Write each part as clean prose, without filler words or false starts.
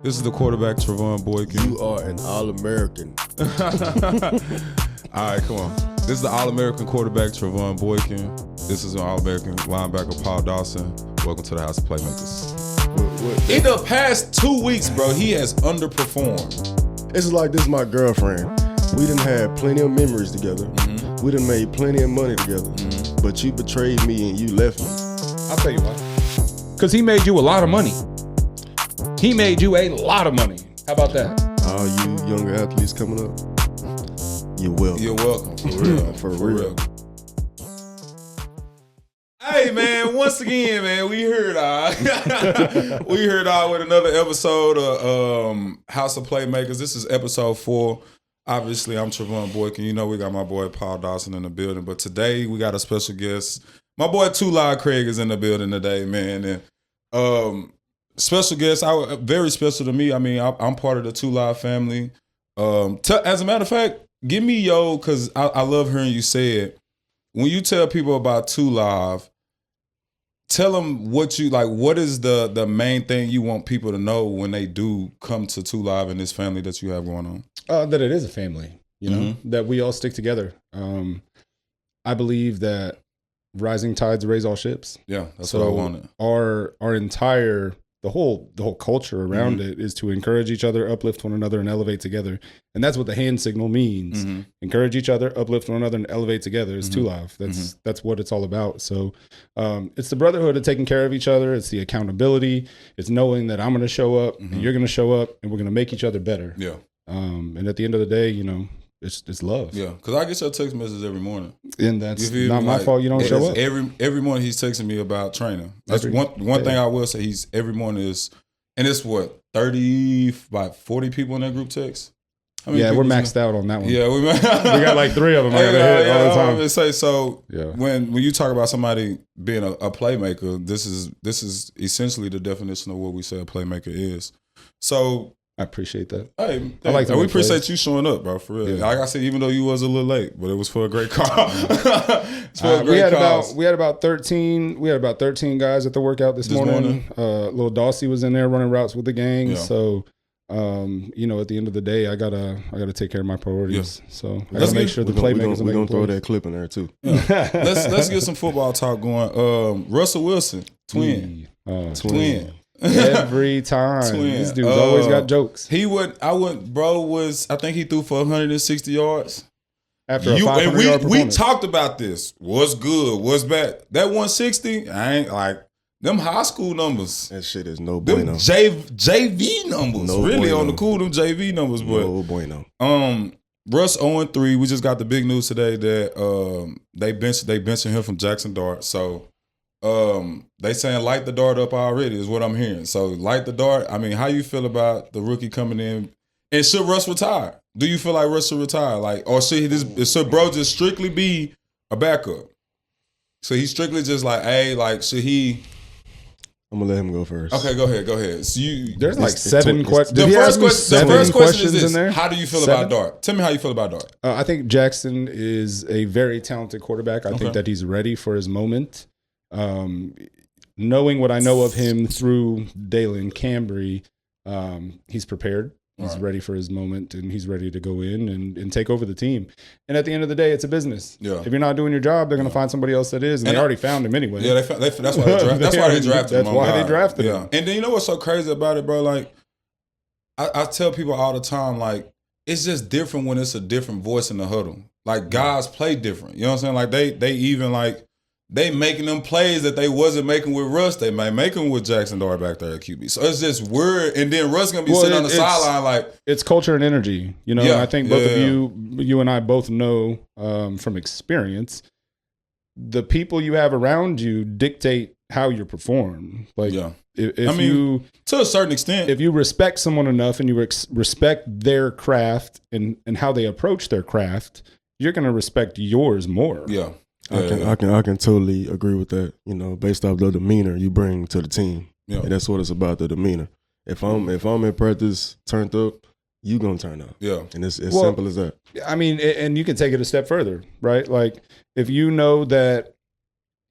This is the quarterback, Trevone Boykin. You are an All-American. All right, come on. This is the All-American quarterback, Trevone Boykin. This is an All-American linebacker, Paul Dawson. Welcome to the House of Playmakers. In the past 2 weeks, bro, he has underperformed. It's like this is my girlfriend. We done had plenty of memories together. Mm-hmm. We done made plenty of money together. Mm-hmm. But you betrayed me and you left me. I'll tell you why. Because he made you a lot of money. He made you a lot of money. How about that? All you younger athletes coming up, you're welcome. You're welcome. For real. For real. Hey, man, once again, man, we heard with another episode of House of Playmakers. This is episode 4. Obviously, I'm Trevone Boykin. You know we got my boy Paul Dawson in the building. But today, we got a special guest. My boy Tulad Craig is in the building today, man. And special guest, very special to me. I mean, I'm part of the Tulad family. As a matter of fact, give me because I love hearing you say it. When you tell people about Tulad, tell them what you like. What is the main thing you want people to know when they do come to Tulad and this family that you have going on? That it is a family, you know, that we all stick together. I believe that rising tides raise all ships. Yeah, that's what I wanted. Our entire the whole culture around it is to encourage each other, uplift one another, and elevate together. And that's what the hand signal means. Mm-hmm. Encourage each other, uplift one another, and elevate together. It's Tulad. That's what it's all about. So it's the brotherhood of taking care of each other. It's the accountability. It's knowing that I'm going to show up and you're going to show up and we're going to make each other better. Yeah. And at the end of the day, you know, it's love. Yeah, because I get your text messages every morning. And that's not my fault you don't show up. Every morning he's texting me about training. That's one thing I will say. He's every morning is, and it's what, 40 people in that group text? Yeah, we're maxed out on that one. Yeah, we got like 3 of them I gotta hit all the time. I would say, so when you talk about somebody being a playmaker, this is essentially the definition of what we say a playmaker is. So I appreciate that. Hey, I like that. We appreciate you showing up, bro. For real. Yeah. Like I said, even though you was a little late, but it was for a great call. We had about 13. We had about 13 guys at the workout this morning. Little Dawson was in there running routes with the gang. Yeah. So, you know, at the end of the day, I gotta take care of my priorities. Yeah. So I gotta make sure the playmakers. We're gonna throw that clip in there too. Yeah. let's get some football talk going. Russell Wilson, twin. Every time. This dude's always got jokes. I think he threw for 160 yards. After a 500-yard performance. We talked about this. What's good? What's bad? That 160, I ain't like them high school numbers. That shit is no bueno. Them JV numbers. No really bueno. On the cool, them JV numbers. But no bueno. Russ 0-3. We just got the big news today that they benching him from Jackson Dart. So they saying light the dart up already is what I'm hearing. So light the dart. I mean, how you feel about the rookie coming in? And should Russ retire? Do you feel like Russ should retire? Like, or should bro just strictly be a backup? So he's strictly just like, hey, like, should he? I'm gonna let him go first. Okay, go ahead. So there's like 7 questions. The first question is this: in there? How do you feel about Dart? Tell me how you feel about Dart. I think Jackson is a very talented quarterback. I think that he's ready for his moment. Knowing what I know of him through Dalen Cambry, he's prepared. He's ready for his moment, and he's ready to go in and take over the team. And at the end of the day, it's a business. Yeah. If you're not doing your job, they're going to find somebody else that is, and they already found him anyway. Yeah, that's why they drafted him. That's why they drafted him. And then you know what's so crazy about it, bro? Like, I tell people all the time, like, it's just different when it's a different voice in the huddle. Like, guys play different. You know what I'm saying? Like, they even, like, they making them plays that they wasn't making with Russ. They might make them with Jackson Dart back there at QB. So it's just weird. And then Russ gonna be sitting on the sideline like it's culture and energy. You know, I think both of you and I both know from experience, the people you have around you dictate how you perform. Like, if you to a certain extent, if you respect someone enough and you respect their craft and how they approach their craft, you're gonna respect yours more. Yeah. I can totally agree with that. You know, based off the demeanor you bring to the team. Yeah, and that's what it's about, the demeanor. If I'm in practice turned up, you gonna turn up. Yeah, and it's as simple as that. I mean, and you can take it a step further, right? Like if you know that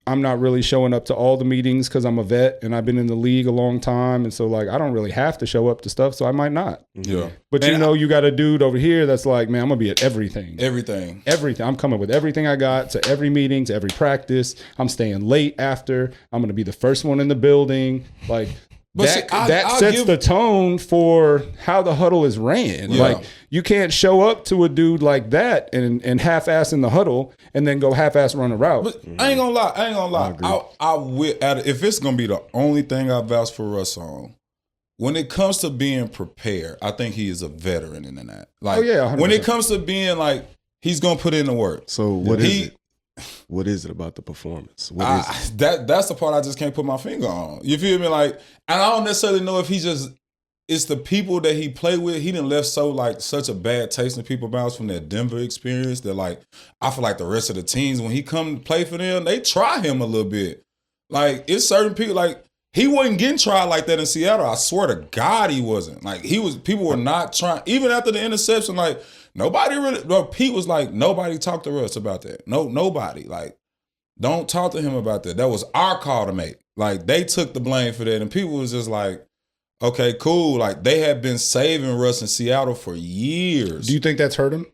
I'm not really showing up to all the meetings because I'm a vet and I've been in the league a long time. And so like, I don't really have to show up to stuff. So I might not. Yeah. But you got a dude over here that's like, man, I'm going to be at everything. Everything. I'm coming with everything I got to every meeting, to every practice. I'm staying late after. I'm going to be the first one in the building. Like, that sets the tone for how the huddle is ran. Yeah. Like, you can't show up to a dude like that and half-ass in the huddle and then go half-ass run a route. But I ain't gonna lie. I will. If it's gonna be the only thing I vouch for Russ on, when it comes to being prepared, I think he is a veteran in that. Like, 100%. When it comes to being like, he's gonna put in the work. So what is it? What is it about the performance? That's the part I just can't put my finger on. You feel me? Like, and I don't necessarily know if it's the people that he played with. He done left such a bad taste in people's mouths from that Denver experience that like, I feel like the rest of the teams, when he come to play for them, they try him a little bit. Like, it's certain people, like, he wasn't getting tried like that in Seattle. I swear to God he wasn't. Like, people were not trying, even after the interception, like, Pete was like, nobody talked to Russ about that. Nobody. Like, don't talk to him about that. That was our call to make. Like, they took the blame for that. And people was just like, okay, cool. Like, they had been saving Russ in Seattle for years. Do you think that's hurt him?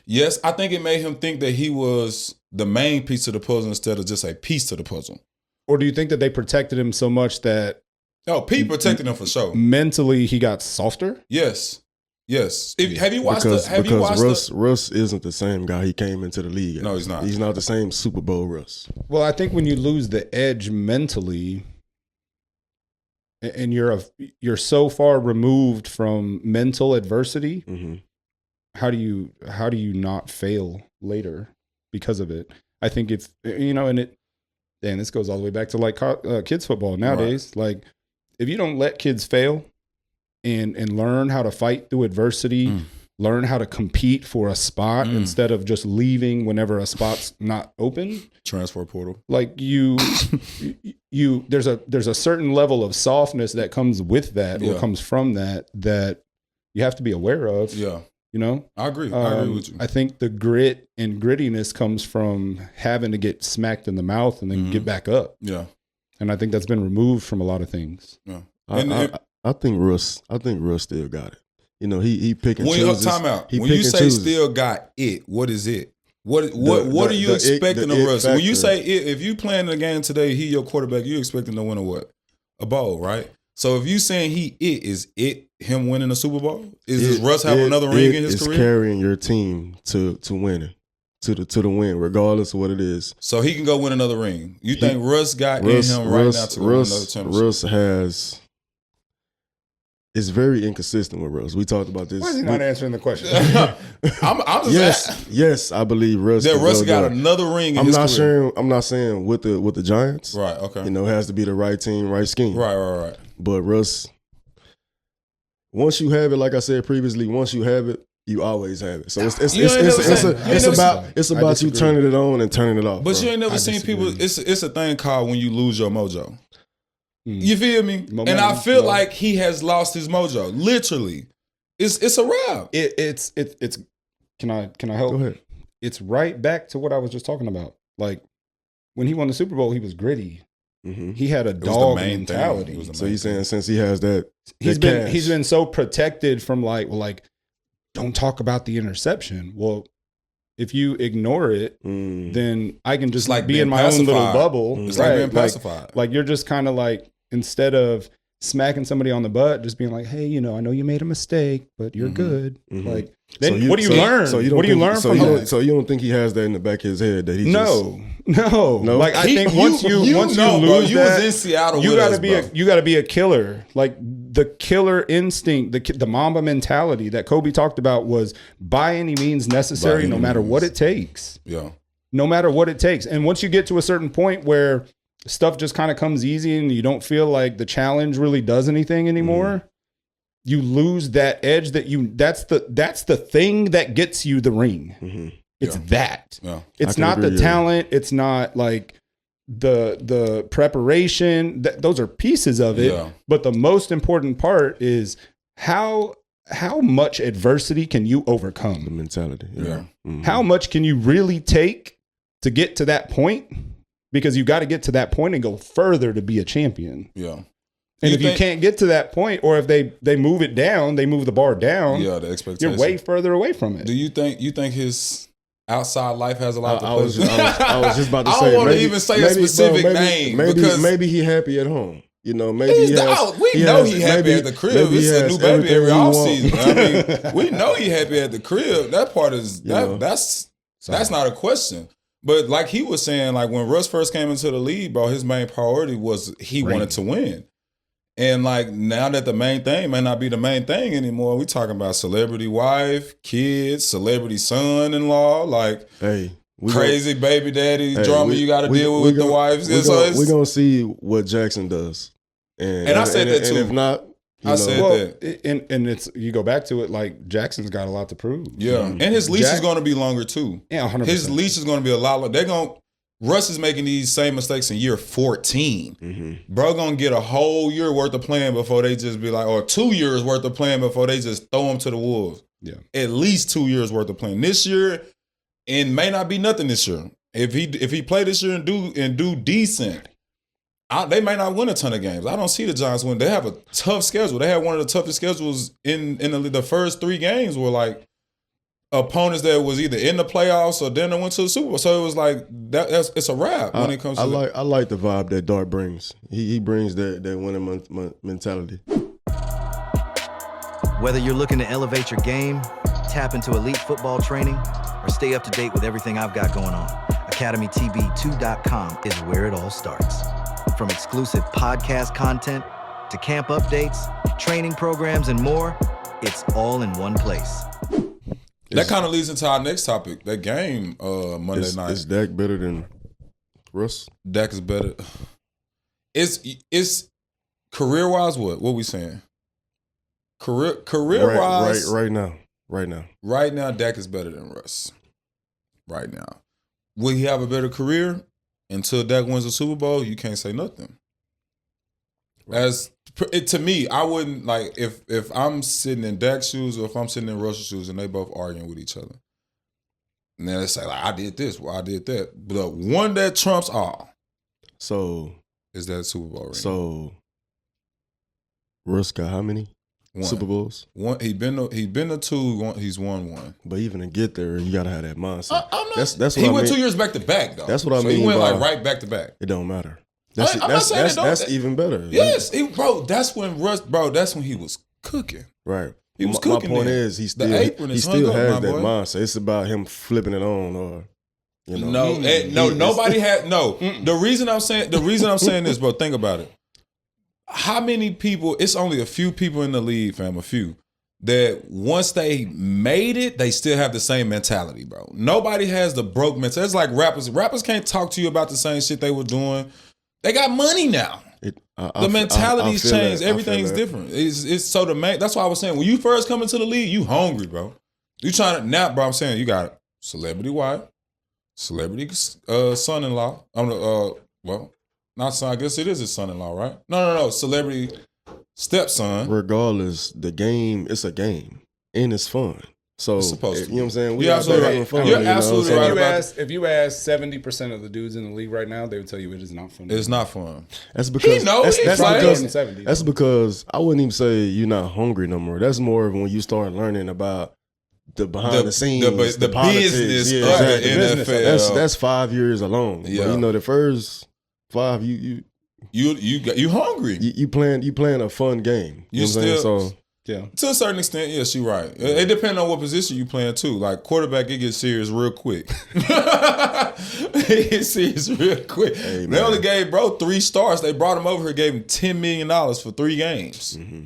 Yes, I think it made him think that he was the main piece of the puzzle instead of just a piece to the puzzle. Or do you think that they protected him so much that... No, Pete protected him for sure. Mentally, he got softer? Yes. Have you watched Russ isn't the same guy he came into the league. No, he's not. He's not the same Super Bowl Russ. Well, I think when you lose the edge mentally, and you're so far removed from mental adversity, mm-hmm. how do you not fail later because of it? I think if this goes all the way back to like kids football nowadays. Right. Like, if you don't let kids fail and learn how to fight through adversity, learn how to compete for a spot instead of just leaving whenever a spot's not open. Transfer portal. Like there's a certain level of softness that comes with that or comes from that you have to be aware of. Yeah. You know? I agree. I agree with you. I think the grit and grittiness comes from having to get smacked in the mouth and then get back up. Yeah. And I think that's been removed from a lot of things. Yeah. I think Russ still got it. You know, he pick and chooses. Time out. When you say still got it, what is it? What are you expecting of Russ? When you say it, if you playing the game today, he your quarterback, you expecting to win a bowl, right? So if you saying is it him winning a Super Bowl? Does Russ have another ring in his career? It's carrying your team to winning. To the win, regardless of what it is. So he can go win another ring. You think Russ got in him right now to win another championship? Russ is very inconsistent with Russ. We talked about this. Why is he not answering the question? I'm just yes, I believe Russ. That Russ got another ring in his career. I'm not saying with the Giants. Right, okay. You know, it has to be the right team, right scheme. Right. But Russ, once you have it, like I said previously, once you have it, you always have it. So it's about you turning it on and turning it off. But you ain't never seen people. It's a thing called when you lose your mojo. You feel me? Momentum, and I feel like he has lost his mojo. Literally, it's a wrap. It's. Can I help? Go ahead. It's right back to what I was just talking about. Like, when he won the Super Bowl, he was gritty. Mm-hmm. He had a dog mentality. So you're saying since he has that, he's been so protected from like. Don't talk about the interception. Well, if you ignore it, then I can just be in my own little bubble. It's like being pacified. Like you're just kind of like, instead of smacking somebody on the butt, just being like, hey, I know you made a mistake, but you're good. Mm-hmm. Like, then what do you learn? What do you learn from that? So you don't think he has that in the back of his head that he No. Like, I think once you lose that, you was in Seattle. You gotta be a killer. Like, the killer instinct, the Mamba mentality that Kobe talked about was by any means necessary, no matter what it takes. Yeah. No matter what it takes. And once you get to a certain point where stuff just kind of comes easy and you don't feel like the challenge really does anything anymore, you lose that edge that's the thing that gets you the ring. It's that. Yeah. It's not the talent. It's not like the preparation. Those are pieces of it. Yeah. But the most important part is how much adversity can you overcome? The mentality. Yeah. How much can you really take to get to that point? because you got to get to that point and go further to be a champion. Yeah. And if you can't get to that point, or if they move it down, they move the bar down. Yeah, the expectation. You're way further away from it. Do you think his outside life has a lot to play? I was just about to say. I don't want to even say a specific name. Maybe he happy at home. You know, maybe he happy at the crib. It's a new baby every offseason. I mean, we know he happy at the crib. That part is that's not a question. But like he was saying, like when Russ first came into the league, bro, his main priority was he wanted to win. And like now that the main thing may not be the main thing anymore, we talking about celebrity wife, kids, celebrity son-in-law, like crazy baby daddy drama you got to deal with the wives. We're gonna see what Jackson does, and I said that too. And if not, that. And it's you go back to it like Jackson's got a lot to prove. Yeah, and his leash is going to be longer too. Yeah, 100%. His leash is going to be a lot. Russ is making these same mistakes in year 14. Mm-hmm. Bro gonna get a whole year worth of playing before they just be like, or 2 years worth of playing before they just throw him to the wolves. Yeah, at least 2 years worth of playing this year, and may not be nothing this year. If he play this year and do decent, they may not win a ton of games. I don't see the Giants win. They have a tough schedule. They had one of the toughest schedules in the first 3 games were like opponents that was either in the playoffs or then they went to the Super Bowl. So it was like it's a wrap when it comes to I like the vibe that Dart brings. He brings that winning mentality. Whether you're looking to elevate your game, tap into elite football training, or stay up to date with everything I've got going on, AcademyTV2.com is where it all starts. From exclusive podcast content to camp updates, training programs, and more, it's all in one place. That kind of leads into our next topic. That game Monday night. Is Dak better than Russ? Dak is better. It's career-wise what? What we saying? Career-wise. Right now. Right now, Dak is better than Russ. Right now. Will he have a better career? Until Dak wins the Super Bowl, you can't say nothing. To me, I wouldn't like if I'm sitting in Dak's shoes or if I'm sitting in Russ's shoes and they both arguing with each other. And then they say like, I did this, well, I did that. But the one that trumps all, is that Super Bowl ring. So Russ got how many Super Bowls? One. He been to 2. He's won 1. But even to get there, you gotta have that mindset. That's what he went 2 years back to back though. That's what I mean. He went like right back to back. It don't matter. That's even better. Yes, that's when Russ, that's when he was cooking. Right. He was cooking. My point is, he still has that mindset. It's about him flipping it on, or nobody had no. The reason I'm saying this, bro. Think about it. How many people? It's only a few people in the league, fam. A few that once they made it, they still have the same mentality, bro. Nobody has the broke mentality. It's like rappers. Rappers can't talk to you about the same shit they were doing. They got money now. The mentality's changed. Everything's different. It's so that's why I was saying when you first come into the league, you hungry, bro. You trying to nap, bro. I'm saying you got celebrity wife, celebrity son-in-law. Not son. I guess it is his son-in-law, right? No. Celebrity stepson. Regardless, the game, it's a game and it's fun. So it's supposed to be. You know what I'm saying? You're absolutely right. You're absolutely right. If you ask 70% of the dudes in the league right now, they would tell you it is not fun. It's not fun. That's because that's because I wouldn't even say you're not hungry no more. That's more of when you start learning about the behind the scenes, the business of the NFL. That's 5 years alone. Yeah. But, the first 5 you hungry. You playing a fun game. You know what I'm saying? So yeah. To a certain extent, yes, you're right. It depends on what position you playing too. Like quarterback, it gets serious real quick. It gets serious real quick. Hey, they only gave bro 3 stars. They brought him over here, gave him $10 million for 3 games. Mm-hmm.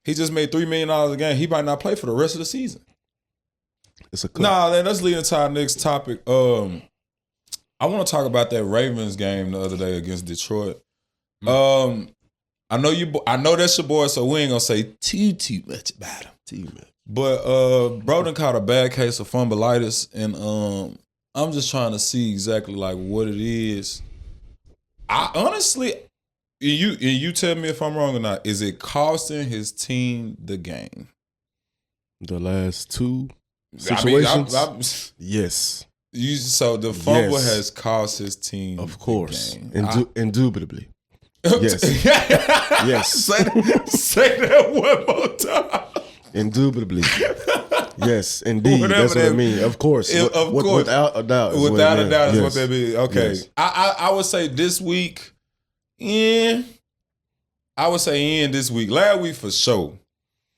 He just made $3 million a game. He might not play for the rest of the season. It's a then let's lead into our next topic. I want to talk about that Ravens game the other day against Detroit. I know that's your boy, so we ain't gonna say too much about him. Too much. But Broden caught a bad case of fumbleitis, and I'm just trying to see exactly like what it is. I honestly, you tell me if I'm wrong or not. Is it costing his team the game? The last 2 situations, yes. So the fumble has cost his team, of course, the game. Indubitably. Yes. Yes. Say that one more time. Indubitably. Yes, indeed. Whatever That's what that- I mean. Of course. Of course. Without a doubt. Without a doubt is Yes. what that means. Okay. Yes. I would say this week, I would say this week. Last week for sure.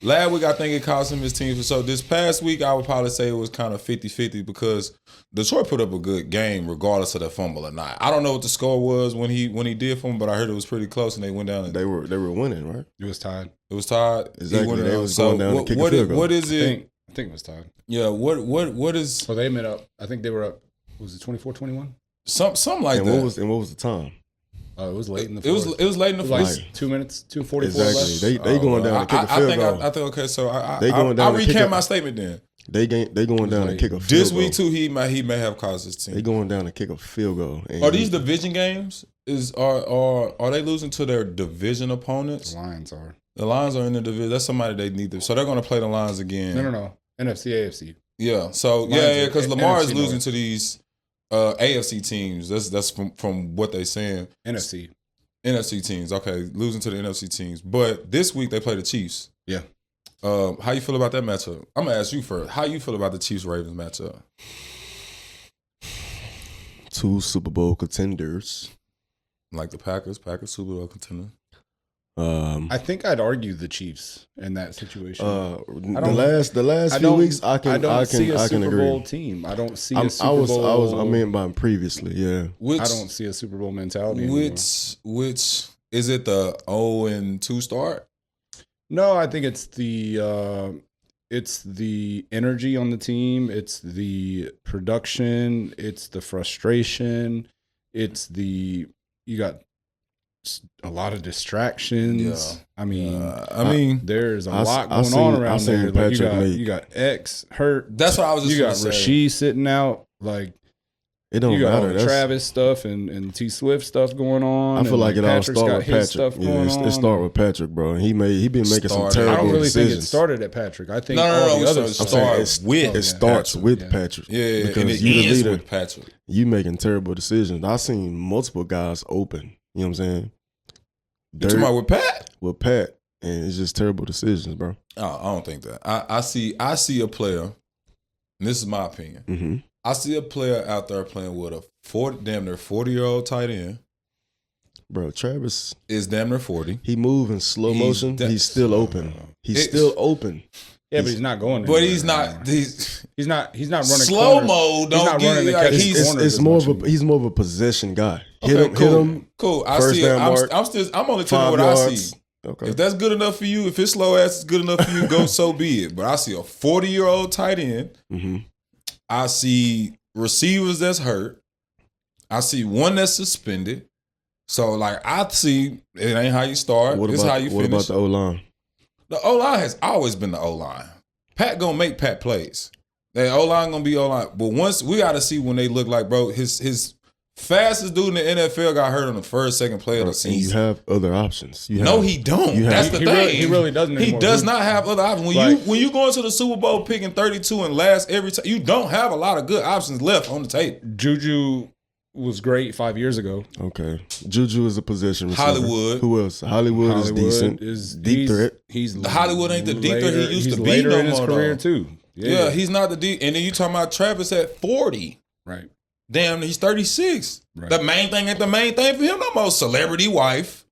Last week, I think it cost him his team for sure. This past week, I would probably say it was kind of 50-50 because Detroit put up a good game regardless of the fumble or not. I don't know what the score was when he did fumble, but I heard it was pretty close and they went down. They were winning, right? It was tied. It was tied. Exactly. They was going down to kick a field goal. What is it? I think it was tied. Yeah. What is? So they met up. I think they were up. Was it 24-21? Something like and that. What was the time? Oh, it was late in the It was fourth. late in the It was fourth. like 2 minutes, 2:44 Exactly. left. They going down to kick a field goal. I think okay. So They going down I to kick recant a- my statement then. They going down to kick a field This goal. week too, he may have caused his They team. going down to kick a field goal. And Are these division games? Are they losing to their division opponents? The Lions are. The Lions are in the division. That's somebody they need to. So they're going to play the Lions again. No. NFC, AFC. Yeah. So Lions because are Lamar is NFC losing North. to these AFC teams. That's from what they're saying. NFC. NFC teams. Okay, losing to the NFC teams. But this week they play the Chiefs. Yeah. How you feel about that matchup? I'm gonna ask you first. How you feel about the Chiefs Ravens matchup? 2 Super Bowl contenders. Like the Packers Super Bowl contender. I think I'd argue the Chiefs in that situation. The last few weeks I can see a Super agree. Bowl team. I don't see a Super I Bowl. meant by previously, yeah. I don't see a Super Bowl mentality anymore. Which is it the 0-2 start? No, I think it's the energy on the team. It's the production. It's the frustration. You got a lot of distractions. Yeah. I mean, there's a lot I going on I around seen there. Like Patrick you got X hurt. That's what I was just You got gonna say. Rasheed sitting out. Like It don't you got all matter. the That's, Travis stuff and T Swift stuff going on. I feel and like it all Patrick's start got with his Patrick. stuff Yeah, going it on. start with Patrick, bro. He been making some Started. terrible I don't really decisions. think it started at Patrick. I think No, all the no, other it stuff. started It starts Patrick. with Patrick. Yeah, because and it you the ends leader. with Patrick. You making terrible decisions. I seen multiple guys open. You know what I'm saying? You talking about with Pat? With Pat, and it's just terrible decisions, bro. Oh, I don't think that. I see a player, and this is my opinion. Mm-hmm. I see a player out there playing with a damn near 40-year-old tight end. Bro, Travis Is damn near 40. he move in slow motion. He's still open. He's It's- still open. Yeah, but he's not going. But anywhere he's not. anymore. He's He's not running slow corners. mo. He's not Don't running to get. catch Like, his corners It's as more much of a he's more of a possession guy. okay, Hit him. Cool. I first see it. down mark, I'm only telling you 5 what I yards. see. Okay. If that's good enough for you, if his slow ass is good enough for you, go so be it. But I see a 40-year-old tight end. Mm-hmm. I see receivers that's hurt. I see one that's suspended. So like I see it ain't how you start. It's how you What finish. about the O-line? The O-line has always been the O-line. Pat gonna make Pat plays. The O-line gonna be O-line. But once we gotta see when they look like, bro, his fastest dude in the NFL got hurt on the first, second play of the And you season. have other options. No, he don't. you have- That's the He thing. he really doesn't. He anymore. does not have other options. When you go into the Super Bowl picking 32 and last every time, you don't have a lot of good options left on the table. Juju was great 5 years ago. Okay. Juju is a possession receiver. Hollywood. Who else? Hollywood is decent. Deep threat. He's Hollywood ain't the deep threat he used he's to be later no in his more, career though. too. Yeah, he's not the deep. And then you talking about Travis at 40. right. Damn, he's 36. Right. The main thing ain't the main thing for him no more. Celebrity wife.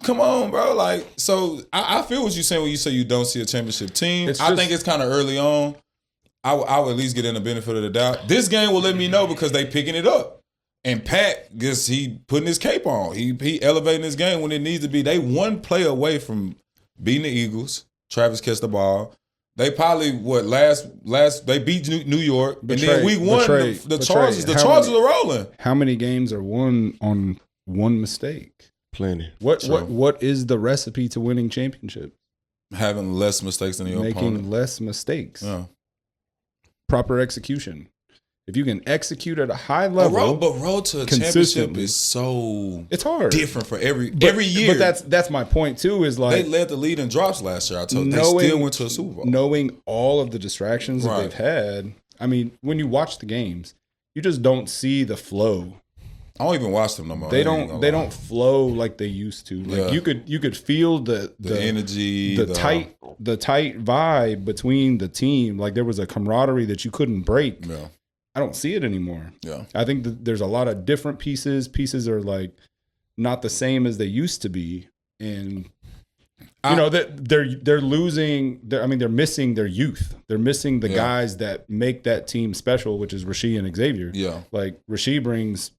Come on, bro. Like, so I feel what you're saying when you say you don't see a championship team. I think it's kind of early on. I would at least get in the benefit of the doubt. This game will let me know because they picking it up. And Pat, guess he putting his cape on. He elevating his game when it needs to be. They one play away from beating the Eagles. Travis catch the ball. They probably last they beat New York, and then week one the Chargers are rolling. How many games are won on one mistake? Plenty. What is the recipe to winning championship? Having less mistakes than your Making opponent. less mistakes. Yeah. Proper execution. If you can execute at a high level, But road to a championship consistently, is so it's hard. different for every year. But that's my point too. Is like they led the lead in drops last year. I told you. They still went to a Super Bowl. Knowing all of the distractions that Right. they've had, I mean, when you watch the games, you just don't see the flow. I don't even watch them no more. They don't flow like they used to. Like you could feel the energy, the tight vibe between the team. Like there was a camaraderie that you couldn't break. Yeah. I don't see it anymore. Yeah. I think that there's a lot of different pieces. Pieces are like not the same as they used to be, and you know that they're losing. They're missing their youth. They're missing the guys that make that team special, which is Rasheed and Xavier. Yeah, like Rasheed brings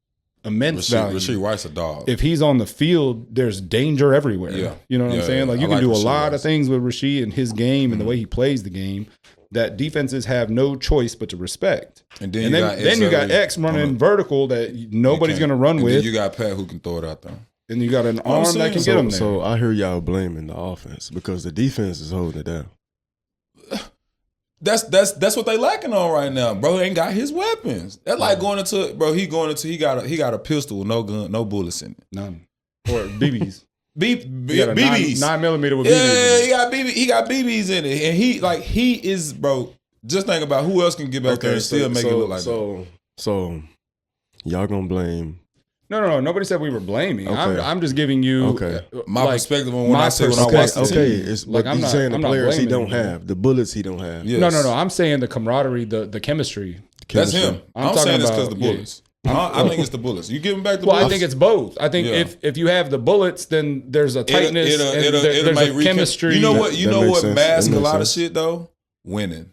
immense value. Rasheed White's a dog. If he's on the field, there's danger everywhere. Yeah, you know what I'm saying. Like you can do a lot of things with Rasheed and his game and the way he plays the game that defenses have no choice but to respect. And then you got X running vertical that nobody's going to run with. Then you got Pat who can throw it out there. And you got an arm that can get him there. So I hear y'all blaming the offense because the defense is holding it down. That's what they lacking on right now, bro. Ain't got his weapons. That's like going into he got a pistol with no gun, no bullets in it, none, or BBs. BBs, 9mm with BBs. Yeah, he got BBs in it, and he is, bro. Just think about who else can get back there and still make it look like that. So y'all gonna blame? No. Nobody said we were blaming. Okay. I'm just giving you my perspective on when I watch the team. It's like I'm saying the players he don't have, the bullets he don't have. Yes. No. I'm saying the camaraderie, the chemistry. That's him. I'm saying it's because the bullets. I think it's the bullets. You give him back the bullets. Well, I think it's both. I think if you have the bullets, then there's a tightness there's a chemistry. You know what masks a lot of shit though? Winning.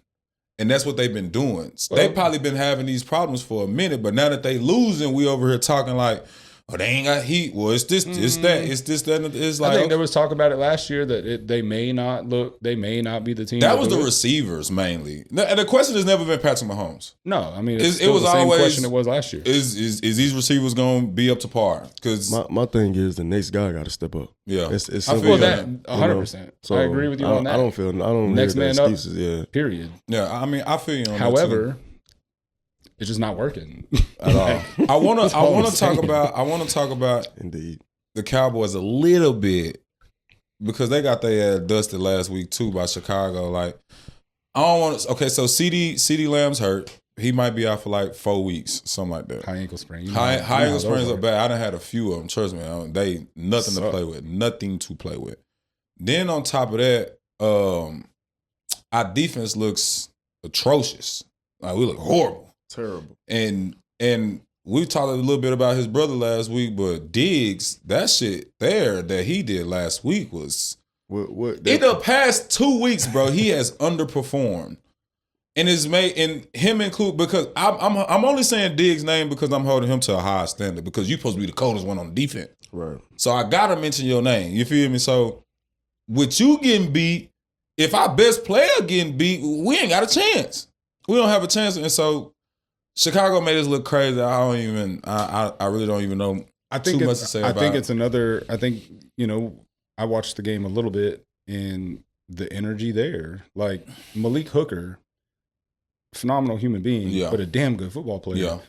And that's what they've been doing. They've probably been having these problems for a minute, but now that they losing, we over here talking like, oh, they ain't got heat. Well, it's this, it's that, it's this, that. It's like, I think there was talk about it last year that they may not be the team. That was the receivers mainly. And the question has never been Patrick Mahomes. No, I mean, it was the same question it was last year. Is these receivers going to be up to par? Because my thing is the next guy got to step up. Yeah, it's I feel that 100%. So I agree with you on that. I don't next hear man the excuses. Up. Yeah, period. Yeah, I mean, I feel you on However, that too. It's just not working at all. I want to talk about indeed the Cowboys a little bit because they got their dusted last week too by Chicago. Like I don't want to. Okay, so CD Lamb's hurt. He might be out for like 4 weeks, something like that. High ankle sprain. High ankle sprains are bad. I done had a few of them. Trust me, they nothing to play with. Nothing to play with. Then on top of that, our defense looks atrocious. Like we look horrible. Terrible. And we talked a little bit about his brother last week, but Diggs, that shit there that he did last week was in the past 2 weeks, bro, he has underperformed. And it's made and him include because I'm only saying Diggs' name because I'm holding him to a high standard because you're supposed to be the coldest one on defense. Right. So I gotta mention your name. You feel me? So with you getting beat, if our best player getting beat, we ain't got a chance. We don't have a chance. And so Chicago made us look crazy. I really don't even know too much to say about it. I think it's another, I watched the game a little bit and the energy there. Like Malik Hooker, phenomenal human being, but a damn good football player. Yeah.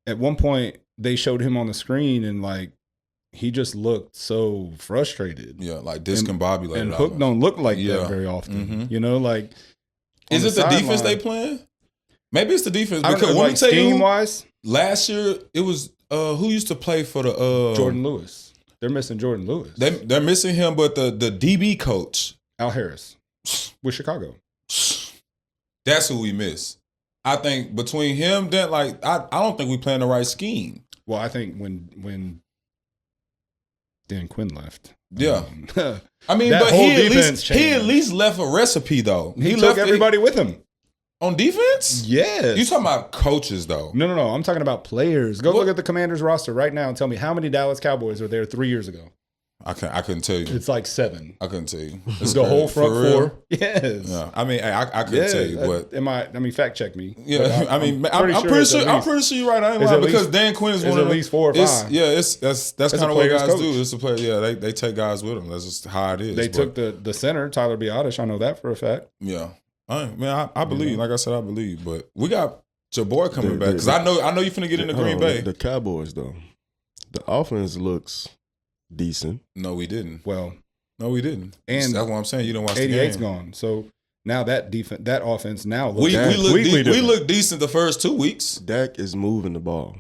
At one point, they showed him on the screen and like he just looked so frustrated. Yeah, like discombobulated. And Hook don't look like that very often. Mm-hmm. Like is it the defense they playing? Maybe it's the defense because when like scheme wise, last year it was who used to play for the Jordan Lewis. They're missing Jordan Lewis. They're missing him, but the DB coach Al Harris with Chicago. That's who we miss. I think between him, that like I don't think we playing the right scheme. Well, I think when Dan Quinn left. Yeah. I mean, but he at least left a recipe though. He took everybody with him. On defense? Yes. You talking about coaches though? No. I'm talking about players. Go look at the Commanders roster right now and tell me how many Dallas Cowboys were there 3 years ago. I couldn't tell you. It's like 7. I couldn't tell you. It's the whole front four. Yes. Yeah. I mean, I couldn't tell you, but fact check me. Yeah. I'm pretty sure you're right. I ain't lying because Dan Quinn is one of at least 4 or 5. Yeah, that's kind of what guys do. It's a player. Yeah, they take guys with them. That's just how it is. They took the center, Tyler Biadasz. I know that for a fact. Yeah. I believe. Like I said, I believe. But we got your boy coming back because I know you finna get into Green Bay. The Cowboys though, the offense looks decent. No, we didn't. Well, no, we didn't. And that's what I'm saying. You don't watch the game. 88's gone. So Now that offense now we look decent the first 2 weeks. Dak is moving the ball.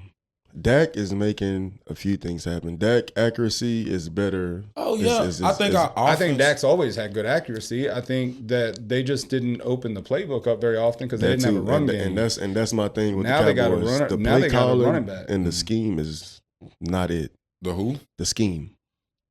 Dak is making a few things happen. Dak accuracy is better. Oh yeah, I think Dak's always had good accuracy. I think that they just didn't open the playbook up very often because they didn't have a run game. And that's my thing with now the Cowboys. They got a runner. The now play they got a running calling back. and the scheme is not it. The who? The scheme.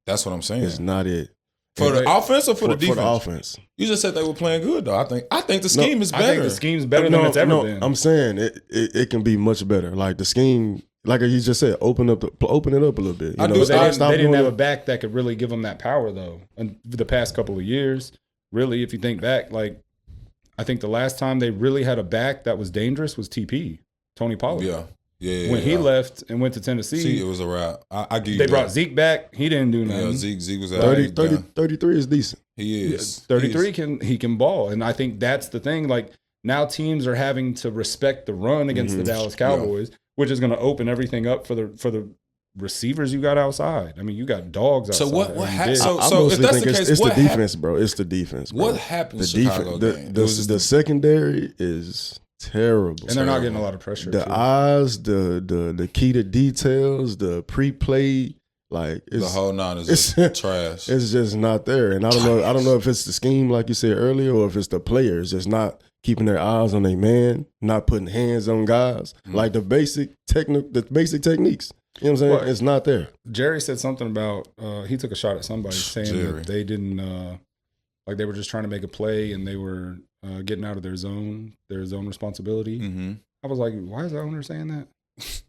That's what I'm saying. It's not it. For the offense or for the defense? For the offense. You just said they were playing good though. I think the scheme is better. I think the scheme's better than it's ever been. I'm saying it can be much better. Like the scheme, like you just said, open it up a little bit. They didn't have a back that could really give them that power though. And the past couple of years, really, if you think back, like I think the last time they really had a back that was dangerous was TP, Tony Pollard. Yeah. When he left and went to Tennessee, See, it was a wrap. I give you they brought Zeke back. He didn't do nothing. Yeah, Zeke was out. 33 is decent. He is. 33 can ball, and I think that's the thing. Like now, teams are having to respect the run against the Dallas Cowboys, which is going to open everything up for the receivers you got outside. I mean, you got dogs outside. So what happened? I if that's the case, it's the defense, bro. It's the defense. Bro. What happened? The Chicago game? The secondary is terrible, and they're not getting a lot of pressure. The eyes, the key to details, the pre-play, like the whole nine is just trash. It's just not there, and I don't know if it's the scheme like you said earlier, or if it's the players just not keeping their eyes on their man, not putting hands on guys, like the basic techniques. You know what I'm saying? Well, it's not there. Jerry said something about he took a shot at somebody saying that they didn't like they were just trying to make a play and they were getting out of their zone responsibility. Mm-hmm. I was like, why is the owner saying that?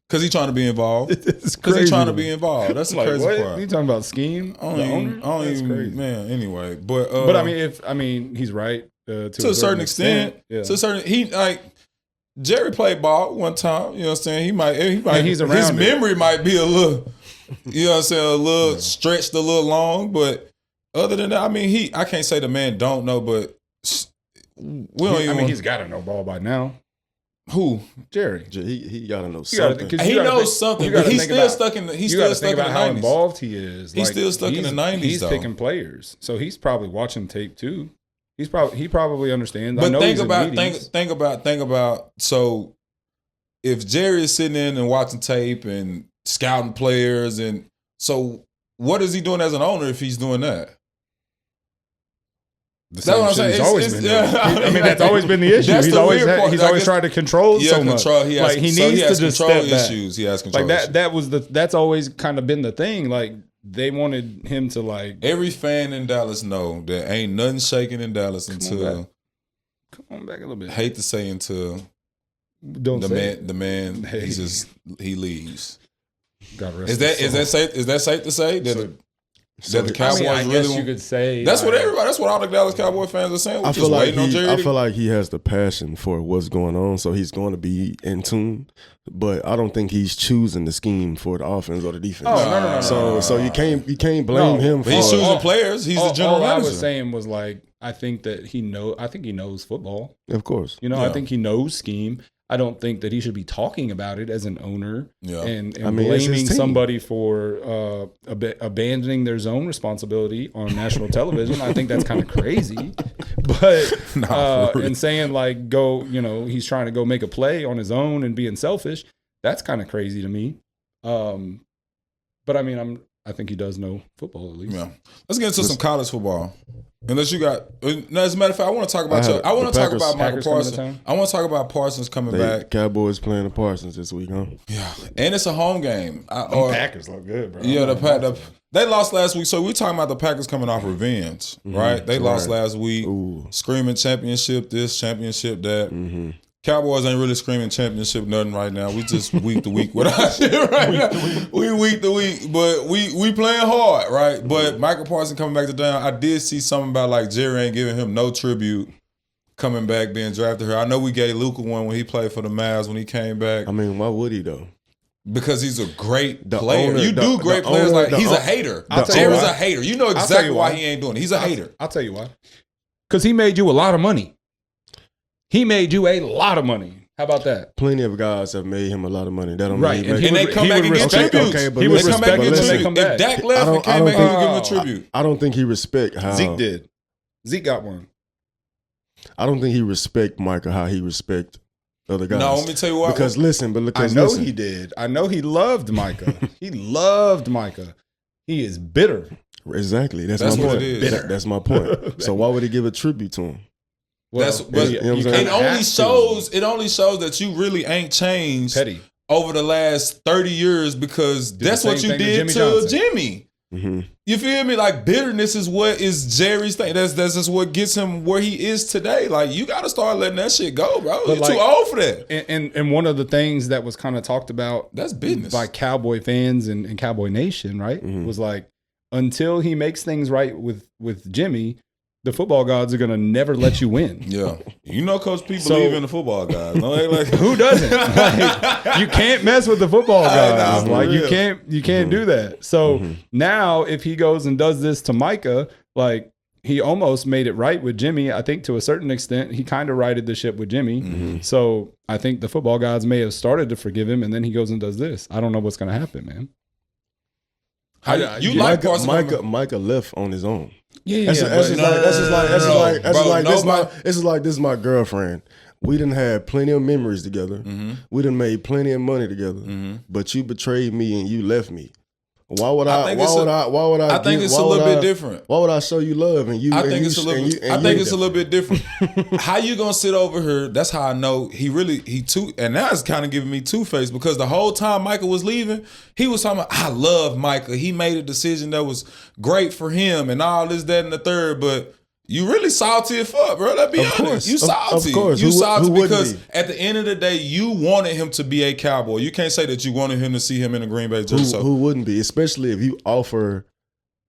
Because he's trying to be involved. Because he's trying to be involved. That's the crazy part. You talking about scheme? That's crazy. Man, anyway. But I mean, he's right. To a certain extent. Yeah. To a certain Jerry played ball one time, you know what I'm saying? He might he's around his memory might be a little, you know what I'm saying, a little stretched a little long, but other than that, I mean, I can't say the man don't know, but he's got to know ball by now. Who? Jerry. He got to know something. He knows something, but he's still stuck in the 90s. You got to think about how involved he is. He's still stuck in the 90s, He's though. picking players, so he's probably watching tape too. He probably understands. But think about. So if Jerry is sitting in and watching tape and scouting players, and so what is he doing as an owner if he's doing that? That's what I'm saying. That's always been the issue. He's always tried to control so much. He needs to just step back. He has control issues. That's always kind of been the thing. Like they wanted him to like. Every fan in Dallas know there ain't nothing shaking in Dallas until. Come on back a little bit. Hate to say until. The man he leaves. Is that safe to say that? That the Cowboys I guess you could say that's what all the Dallas Cowboy fans are saying. I feel like he has the passion for what's going on, so he's going to be in tune. But I don't think he's choosing the scheme for the offense or the defense. No. So you can't blame him. For he's choosing players. He's the general manager. All I was saying was like I think he knows football. Of course, I think he knows scheme. I don't think that he should be talking about it as an owner and blaming somebody for abandoning their zone responsibility on national television. I think that's kind of crazy. But and saying like he's trying to go make a play on his own and being selfish, that's kind of crazy to me. But I mean, I think he does know football at least. Yeah. Let's get into some college football. Unless you got, as a matter of fact, I want to talk about Michael Parsons. I want to talk about Parsons coming back. Cowboys playing the Parsons this week, huh? Yeah, and it's a home game. The Packers look good, bro. Yeah, they lost last week, so we're talking about the Packers coming off revenge, right? They lost last week, screaming championship this, championship that. Mm-hmm. Cowboys ain't really screaming championship nothing right now. We just week to week with our shit right now. We week to week, but we playing hard, right? But Michael Parsons coming back to down. I did see something about like Jerry ain't giving him no tribute coming back being drafted here. I know we gave Luka one when he played for the Mavs when he came back. I mean, why would he though? Because he's a great player. Great players like he's a hater. Jerry's a hater. You know exactly why he ain't doing it. He's a hater. I'll tell you why. Because he made you a lot of money. He made you a lot of money. How about that? Plenty of guys have made him a lot of money. That don't right, mean and they come back and get tributes. He would come back and get tribute. If Dak left and came back, he would give him a tribute. I don't think he respect how Zeke did. Zeke got one. I don't think he respect Micah how he respect other guys. No, let me tell you what. Because listen, he did. I know he loved Micah. He loved Micah. He is bitter. Exactly. That's That's my what point. it is. That's my point. So why would he give a tribute to him? But you know what I'm saying? it only shows that you really ain't changed Petty. over the last 30 years because Did that's the what same you thing to did Jimmy to Johnson. Jimmy. Mm-hmm. You feel me? Like bitterness is what is Jerry's thing. That's just what gets him where he is today. Like you got to start letting that shit go, bro. But You're like- too old for that. And one of the things that was kind of talked about That's business. by Cowboy fans and Cowboy Nation, right? Was like, until he makes things right with Jimmy, the football gods are gonna never let you win. Yeah, you know, Coach P So- believe in the football guys. No, they like Who doesn't? Like, you can't mess with the football guys. for Like real. you can't do that. So now if he goes and does this to Micah, like he almost made it right with Jimmy. I think to a certain extent, he kind of righted the ship with Jimmy. So I think the football gods may have started to forgive him, and then he goes and does this. I don't know what's gonna happen, man. you like Micah left on his own. Yeah, That's just like this is like this is my girlfriend. We done had plenty of memories together. We done made plenty of money together. But you betrayed me and you left me. Why would I? I think it's a little bit different. Why would I show you love and you? I think it's a little bit different. How you gonna sit over here? That's how I know and now it's kind of giving me two-faced because the whole time Micah was leaving, he was talking about, I love Micah. He made a decision that was great for him and all this, that, and the third, but you really salty as fuck, bro. Let's be honest. Course. You salty. Of course. You salty wouldn't because be? at the end of the day, you wanted him to be a Cowboy. You can't say that you wanted him to see him in a Green Bay jersey. Who wouldn't be? Especially if you offer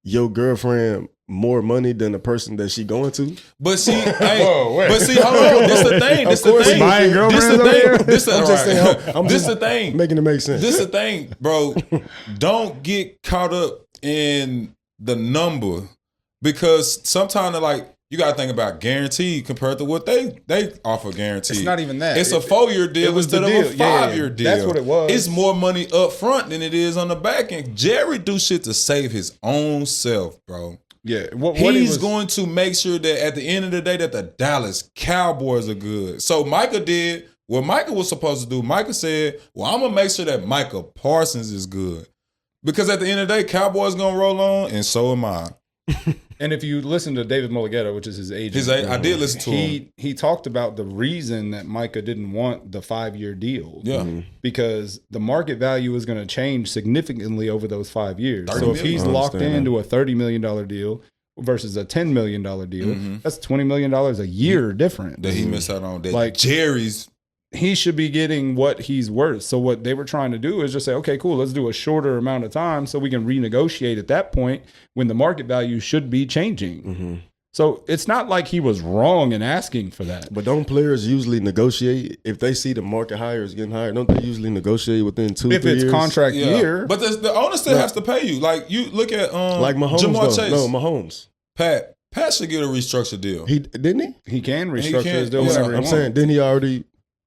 your girlfriend more money than the person that she going to. But see, hold on. This the thing. This Of course the thing. buying girlfriends This the over here? thing. This the I'm just saying. I'm This just the thing. making it make sense. This the thing, bro. Don't get caught up in the number because sometimes like you got to think about guaranteed compared to what they offer guaranteed. It's not even that. It's a 4-year deal it was instead the of a deal. Yeah, 5-year deal. that's what it was. It's more money up front than it is on the back end. Jerry do shit to save his own self, bro. Yeah, He's going to make sure that at the end of the day that the Dallas Cowboys are good. So Micah did what Micah was supposed to do. Micah said, well, I'm going to make sure that Micah Parsons is good. Because at the end of the day, Cowboys going to roll on, and so am I. And if you listen to David Mullighetto, which is his agent, I did listen to him. He talked about the reason that Micah didn't want the 5-year deal. Yeah. Because the market value is going to change significantly over those 5 years. 30 So if million. he's I locked understand into a $30 million deal versus a $10 million deal, that's $20 million a year different. That he missed out on. That Like- Jerry's. He should be getting what he's worth. So what they were trying to do is just say, okay, cool, let's do a shorter amount of time so we can renegotiate at that point when the market value should be changing. So it's not like he was wrong in asking for that. But don't players usually negotiate if they see the market higher is getting higher? Don't they usually negotiate within 2-3 If it's years? contract year, But the owner still has to pay you. Like you look at like Mahomes. Jamar Though. Chase. No, Mahomes. Pat should get a restructured deal. He didn't he? he can He restructure can. his deal Yeah, whenever he I'm wants. saying didn't he already?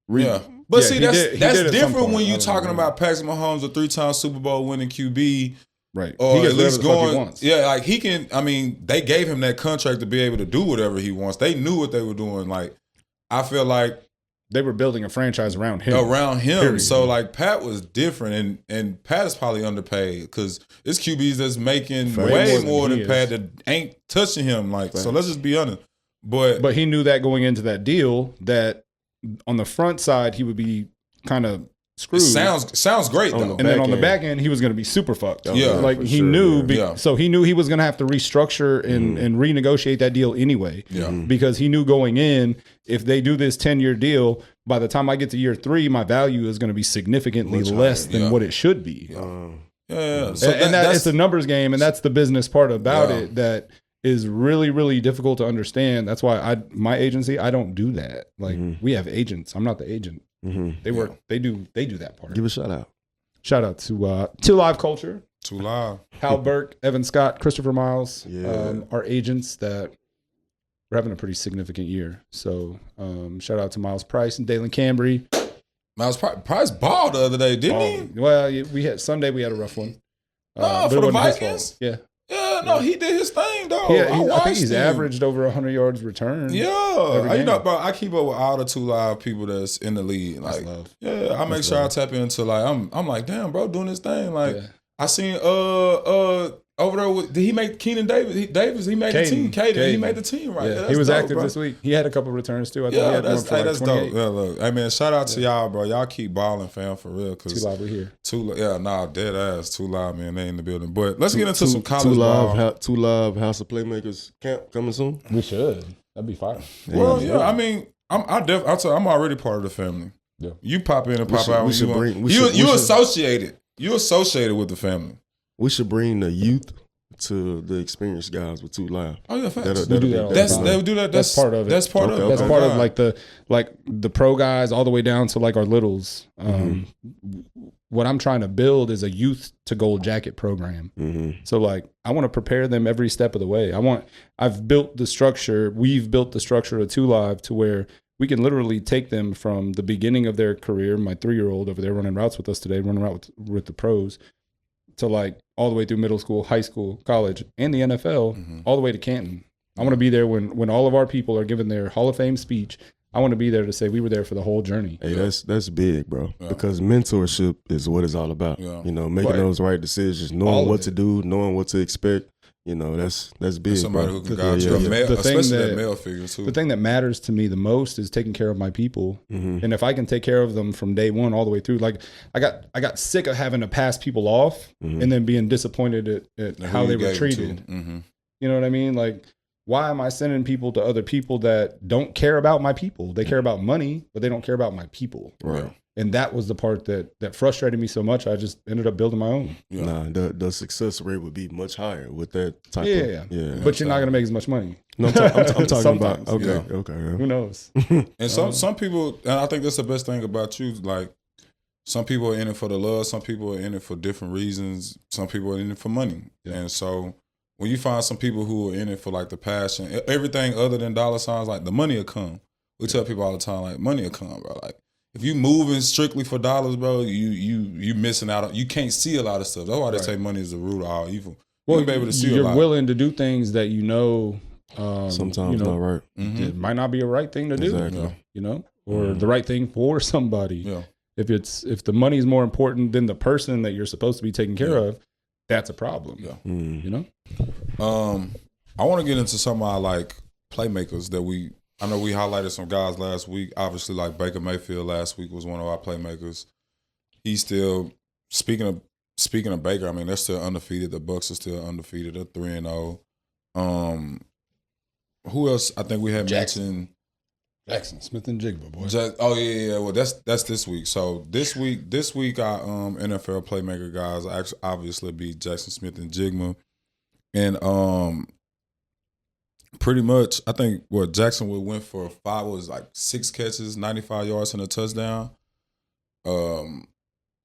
Yeah. But Yeah, see, he that's did at some different point. when I you don't talking know. about Patrick Mahomes, a 3-time Super Bowl winning QB, Right. or He at gets least whatever the fuck he going. wants. Yeah, like he can. I mean, they gave him that contract to be able to do whatever he wants. They knew what they were doing. Like, I feel like They were building a franchise around him. Period. So like Pat was different, and Pat is probably underpaid because it's QBs that's making way more than he Pat is. that ain't touching him. Like, so let's just be honest. But he knew that going into that deal that on the front side he would be kind of it screwed. sounds great On though. And then on the end. back end, he was going to be super fucked. Oh, Yeah. Like for he sure, knew, yeah. so he knew he was going to have to restructure and renegotiate that deal anyway. Yeah. Because he knew going in, if they do this 10-year deal, by the time I get to year 3, my value is going to be significantly Much less higher, than yeah. what it should be. Yeah. So and that's it's a numbers game, and that's the business part about Yeah. it that is really, really difficult to understand. That's why my agency, I don't do that. Like we have agents. I'm not the agent. They work. They do that part. Give a shout out. Shout out to Live Culture, too loud. Hal Burke, Evan Scott, Christopher Miles, Yeah. our agents that we're having a pretty significant year. So shout out to Miles Price and Dalen Cambry. Miles Price balled the other day, didn't he? Well, we had Sunday. We had a rough one. Oh, but for it the wasn't his Vikings? fault. Yeah. Yeah, no, he did his thing though. I think he's him. averaged over 100 yards return. Yeah, you know, bro, I keep up with all the 2 Live people that's in the league. Like, yeah, I make sure I tap into like I'm like, damn, bro, doing his thing. Like, I seen over there with, did he make Keenan Davis? He made the team. Caden, he made the team, right? Yeah, he was active this week. He had a couple returns too. I thought he had that's one for that's 28. dope. Yeah, look, hey man, shout out to y'all, bro. Y'all keep balling, fam, for real. 2 Live, we here. Dead ass 2 Live, man. They in the building. But let's get into some college ball. 2 Live House of Playmakers camp coming soon. We should. That'd be fire. Well, yeah. I mean, I'm already part of the family. Yeah. You pop in and pop out. You associated. You associated with the family. We should bring the youth to the experienced guys with 2 Live. Oh yeah, facts. We do that. That's part of it. That's part of it. That's part of like the pro guys all the way down to like our littles. What I'm trying to build is a youth to gold jacket program. So like I want to prepare them every step of the way. We've built the structure of 2 Live to where we can literally take them from the beginning of their career. My 3-year-old over there running routes with us today, running around with the pros, to like all the way through middle school, high school, college, and the NFL, all the way to Canton. I want to be there when all of our people are giving their Hall of Fame speech. I want to be there to say we were there for the whole journey. Hey, that's big, bro. Yeah. Because mentorship is what it's all about. Yeah. You know, making those right decisions, knowing what to do, knowing what to expect. You know, that's big. Somebody bro. who can guide you, especially that male figure too. The thing that matters to me the most is taking care of my people, and if I can take care of them from day one all the way through, like I got sick of having to pass people off and then being disappointed at how they were treated. You know what I mean? Like, why am I sending people to other people that don't care about my people? They care about money, but they don't care about my people. Right. And that was the part that frustrated me so much. I just ended up building my own. Yeah. Nah, the success rate would be much higher with that type of. Yeah. But you're not going to make as much money. No, I'm talking about. Okay. Yeah. Who knows? And some people, and I think that's the best thing about you. Like, some people are in it for the love. Some people are in it for different reasons. Some people are in it for money. Yeah. And so when you find some people who are in it for like the passion, everything other than dollar signs, like the money will come. We tell people all the time, like, money will come, bro. Like, if you moving strictly for dollars, bro, you missing out. You can't see a lot of stuff. That's why they say money is the root of all evil. Well, you'll be able to see you're willing to do things that sometimes not right. It might not be a right thing to do. Exactly. Or the right thing for somebody. Yeah. If the money is more important than the person that you're supposed to be taking care of, that's a problem. Yeah. I want to get into some of our like playmakers that I know we highlighted some guys last week. Obviously, like Baker Mayfield last week was one of our playmakers. He's still speaking of Baker. I mean, they're still undefeated. The Bucs are still undefeated. They're 3-0. Who else? I think we had mentioned Jackson Smith and Jigba, boy. Yeah. Well, that's this week. So this week our NFL playmaker guys obviously be Jackson Smith and Jigba, and pretty much, I think Jackson went for 6 catches, 95 yards, and a touchdown.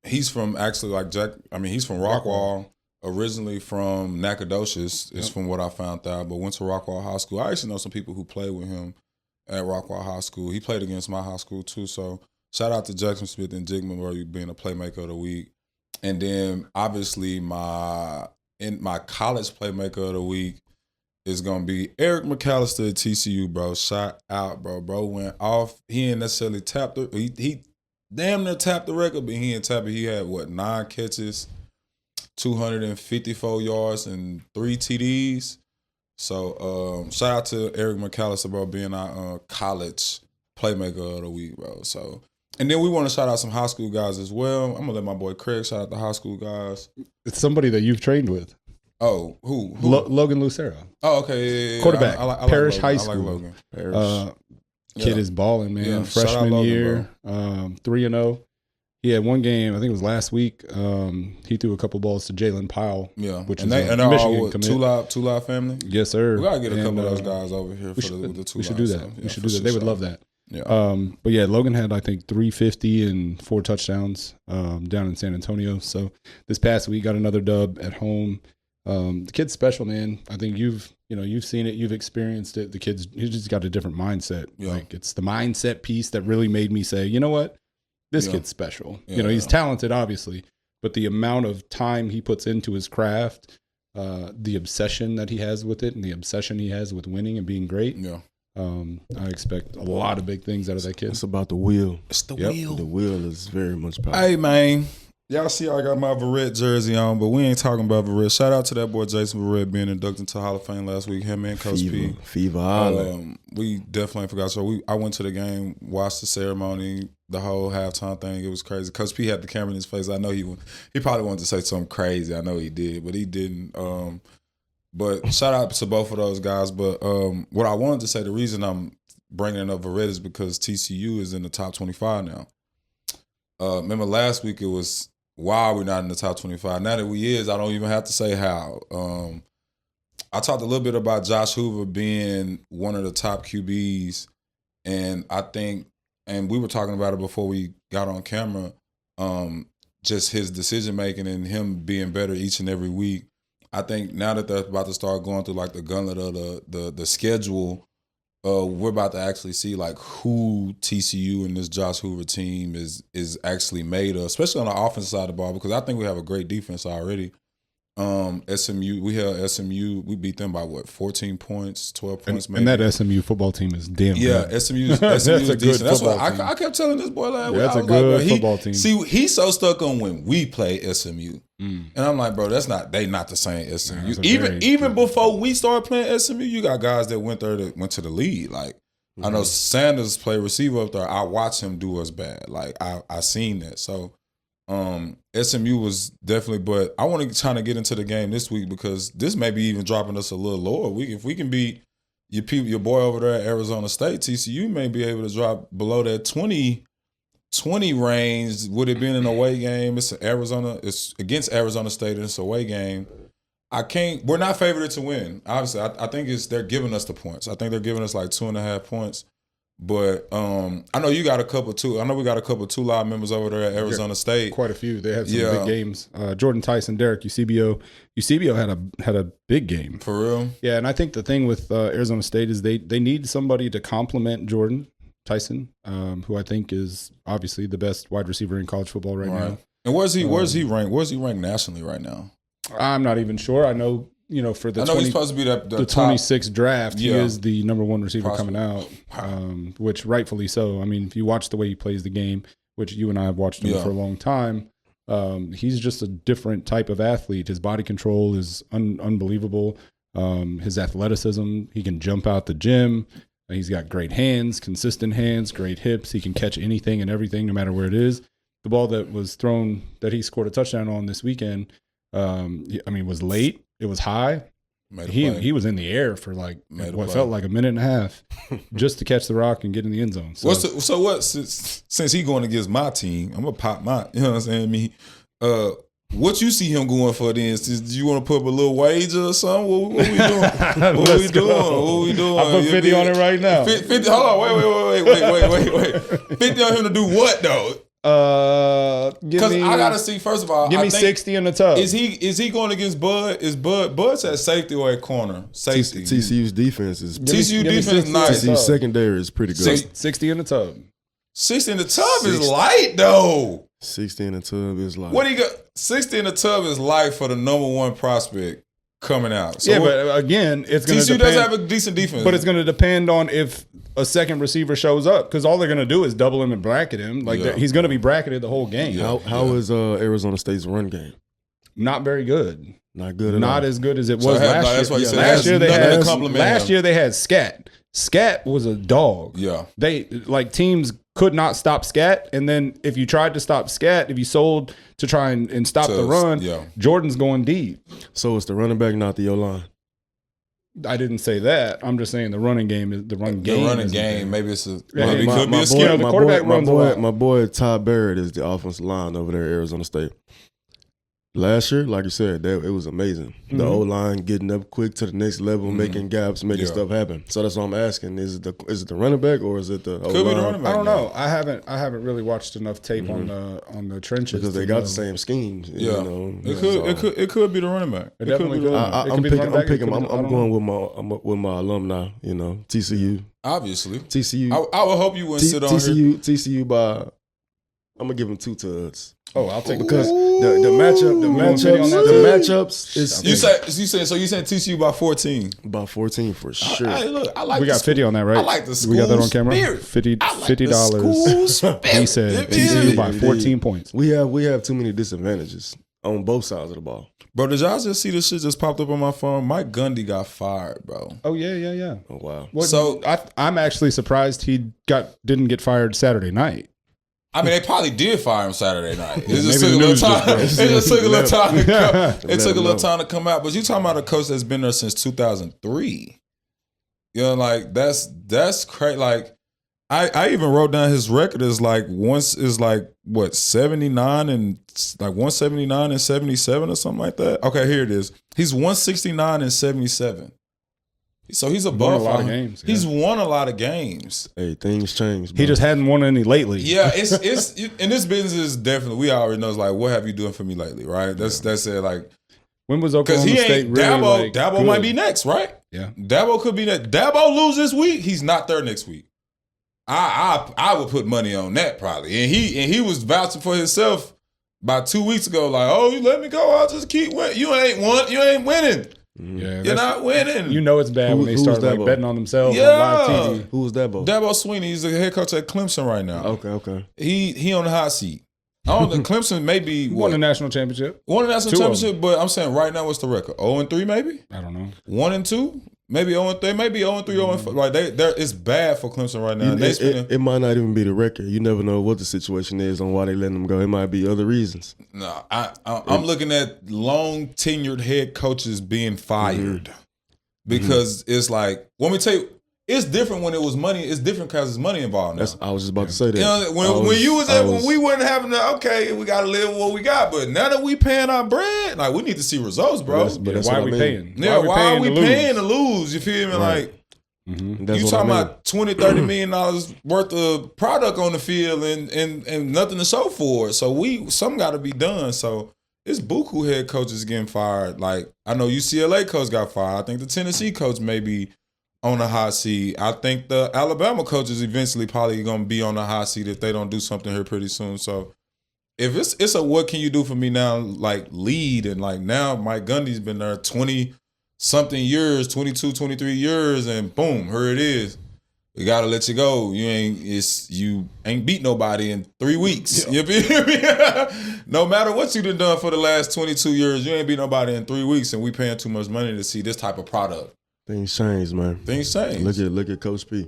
He's from he's from Rockwall, originally from Nacogdoches, is from what I found out, but went to Rockwall High School. I actually know some people who played with him at Rockwall High School. He played against my high school too, so shout out to Jackson Smith and Jigman for being a playmaker of the week. And then obviously my college playmaker of the week is going to be Eric McAllister at TCU, bro. Shout out, bro. Bro went off. He didn't necessarily tap he damn near tapped the record, but he didn't tap it. He had, 9 catches, 254 yards, and 3 TDs. So shout out to Eric McAllister, bro, being our college playmaker of the week, bro. So, and then we want to shout out some high school guys as well. I'm going to let my boy Craig shout out the high school guys. It's somebody that you've trained with. Oh, who? Logan Lucero. Oh, okay. Yeah. Quarterback, I like Parish Logan. High School. I like Logan. Kid is balling, man. Yeah. Freshman Logan, year, 3-0. He had one game, I think it was last week. He threw a couple balls to Jalen Powell. Yeah, which and is they're all Two Live family. Yes, sir. We gotta get a couple of those guys over here with the Two Live. We should do that. So, yeah, we should do that. They would love that. Yeah. But yeah, Logan had, I think, 350 and 4 touchdowns down in San Antonio. So this past week got another dub at home. The kid's special, man. I think you've seen it, you've experienced it. He's just got a different mindset. Yeah. Like, it's the mindset piece that really made me say, you know what? This kid's special. Yeah, he's talented, obviously, but the amount of time he puts into his craft, the obsession that he has with it and the obsession he has with winning and being great. Yeah. I expect a lot of big things out of that kid. It's about the will. It's the Yep. wheel. The will is very much powerful. Hey, man. Y'all see I got my Verrett jersey on, but we ain't talking about Verrett. Shout out to that boy Jason Verrett being inducted into Hall of Fame last week. Him and Coach P. Fever Island. We definitely forgot. So I went to the game, watched the ceremony, the whole halftime thing. It was crazy. Coach P had the camera in his face. I know he probably wanted to say something crazy. I know he did, but he didn't. But shout out to both of those guys. But what I wanted to say, the reason I'm bringing up Verrett is because TCU is in the top 25 now. Remember last week it was, why are we not in the top 25? Now that we is, I don't even have to say how. I talked a little bit about Josh Hoover being one of the top QBs, and I think, and we were talking about it before we got on camera, just his decision-making and him being better each and every week. I think now that they're about to start going through like the gauntlet of the schedule, we're about to actually see like who TCU and this Josh Hoover team is actually made of, especially on the offensive side of the ball, because I think we have a great defense already. SMU, we held SMU, we beat them by 14 points, 12 points maybe. And that SMU football team is damn good. Yeah, SMU's That's a good decent. That's what football I kept telling this boy last week. That's I a was good like, football team. See, he's so stuck on when we play SMU. And I'm like, bro, they not the same SMU. Even before we started playing SMU, you got guys that went there that went to the league. Like, I know Sanders play receiver up there. I watched him do us bad. Like, I seen that. So SMU was definitely, but I want to try to get into the game this week because this may be even dropping us a little lower. If we can beat your boy over there at Arizona State, TCU may be able to drop below that 20 range. Would it be an away game? It's against Arizona State and it's an away game. We're not favored to win. Obviously, I think they're giving us the points. I think they're giving us like 2.5 points. But I know you got a couple too. I know we got a couple of 2 live members over there at Arizona State. Quite a few. They had some big games. Jordan Tyson, Derek, Eusebio had a big game. For real? Yeah, and I think the thing with Arizona State is they need somebody to complement Jordan Tyson, who I think is obviously the best wide receiver in college football right now. And where's he ranked? Where's he ranked nationally right now? I'm not even sure. I know, for the he's supposed to be the top 26 draft, he is the number 1 receiver coming out, which rightfully so. I mean, if you watch the way he plays the game, which you and I have watched him for a long time, he's just a different type of athlete. His body control is unbelievable. His athleticism, he can jump out the gym. He's got great hands, consistent hands, great hips. He can catch anything and everything, no matter where it is. The ball that was thrown that he scored a touchdown on this weekend, was late. It was high. He was in the air for like what felt like a minute and a half just to catch the rock and get in the end zone. So, since he going against my team, I'm gonna pop my. You know what I'm saying? What you see him going for then? Do you want to put up a little wager or something? What we doing? What we doing? I put 50 on it right now. 50. Hold on. Wait. 50 on him to do what though? Because I gotta see, first of all, give me 60 in the tub. Is he going against Bud? Is Bud's at safety or at corner? Safety. TCU's defense is nice. TCU's secondary is pretty good. 60 in the tub. 60 in the tub is light though. 60 in the tub is light. What do you got? 60 in the tub is light for the number 1 prospect coming out. So but again, it's going to TCU does have a decent defense, but it's going to depend on if a second receiver shows up, because all they're going to do is double him and bracket him. He's going to be bracketed the whole game. How is Arizona State's run game? Not very good. Not good at all. Not as good as it was last year. Last year they had Scat. Scat was a dog. Yeah. Teams could not stop Scat, and then if you tried to stop Scat, if you sold to try and stop the run, Jordan's going deep. So it's the running back, not the O-line. I didn't say that. I'm just saying the running game is the run game. The running game. Maybe it's a. Maybe it could be a skill. The quarterback runs a lot. My boy Todd Barrett is the offensive line over there at Arizona State. Last year, like you said, it was amazing. The O-line getting up quick to the next level, making gaps, making stuff happen. So that's what I'm asking: is it the running back or is it the O-line? Could be the running back. I don't know. I haven't really watched enough tape on the trenches because they got the same schemes. Yeah, it could be the running back. It definitely could. I'm going with my alumni. TCU. Obviously, TCU. I would hope you wouldn't sit on here. TCU by I'm gonna give him 2 to us. Oh, I'll take Because it. the matchups is You saying TCU by 14? about 14 for sure. Hey, look, I like We got 50 on that, right? I like the school We got that on camera. spirit. $50. I like the school spirit. He said You feel me? TCU by 14 points. We have too many disadvantages on both sides of the ball. Bro, did y'all just see this shit just popped up on my phone? Mike Gundy got fired, bro. Oh yeah. Oh wow. So- I'm actually surprised he didn't get fired Saturday night. I mean, they probably did fire him Saturday night. It Maybe just the took a news little just time. broke. It just took a little time to come. It Let took a him little know. time to come out. But you talking about a coach that's been there since 2003. You know, like that's crazy. Like I even wrote down his record is like once is like what 79 and like 179 and 77 or something like that. Okay, here it is. He's 169 and 77. So he's above Won a lot of 500. games, yeah. He's won a lot of games. Hey, things change. Bro. He just hadn't won any lately. Yeah, it's in this business is definitely we already know it's like what have you doing for me lately, right? That's it. Like When was because Oklahoma he State ain't really Dabo. like, Dabo good? might be next, right? Yeah. Dabo could be next. Dabo lose this week, he's not there next week. I would put money on that probably, and he was vouching for himself about 2 weeks ago, like, oh, you let me go, I'll just keep winning. You ain't winning. Yeah, You're not winning. You know it's bad when they Who's start like Dabo? betting on themselves Yeah. on live TV. Who was that, Bo? Dabo Swinney, he's the head coach at Clemson right now. Okay. He on the hot seat. I don't think Clemson may be Won the national championship. won the national 2 of them. championship, but I'm saying right now, what's the record? 0-3 maybe? I don't know. 1-2? Maybe 0-3, maybe 0-3, 0-4. Like it's bad for Clemson right now. It might not even be the record. You never know what the situation is on why they letting them go. It might be other reasons. No, I'm looking at long tenured head coaches being fired because it's like, let me tell you, it's different when it was money. It's different because there's money involved now. I was just about to say that. You know, when we wasn't having the, okay, we got to live with what we got, but now that we paying our bread, like we need to see results, bro. But that's Why what are we I mean. paying? Yeah, why are we to lose? paying to lose? You feel me? Right. Like, That's you what talking I mean. about $20-30 million worth of product on the field and nothing to show for it. So something got to be done. So it's buku head coaches getting fired. Like I know UCLA coach got fired. I think the Tennessee coach may be on the hot seat. I think the Alabama coach is eventually probably going to be on the hot seat if they don't do something here pretty soon. So if it's a what can you do for me now like lead, and like now Mike Gundy's been there 20 something years, 22, 23 years, and boom, here it is. We gotta let you go. You ain't beat nobody in 3 weeks. You feel me? No matter what you done for the last 22 years, you ain't beat nobody in 3 weeks, and we paying too much money to see this type of product. Things change, man. Things change. Look at Coach P.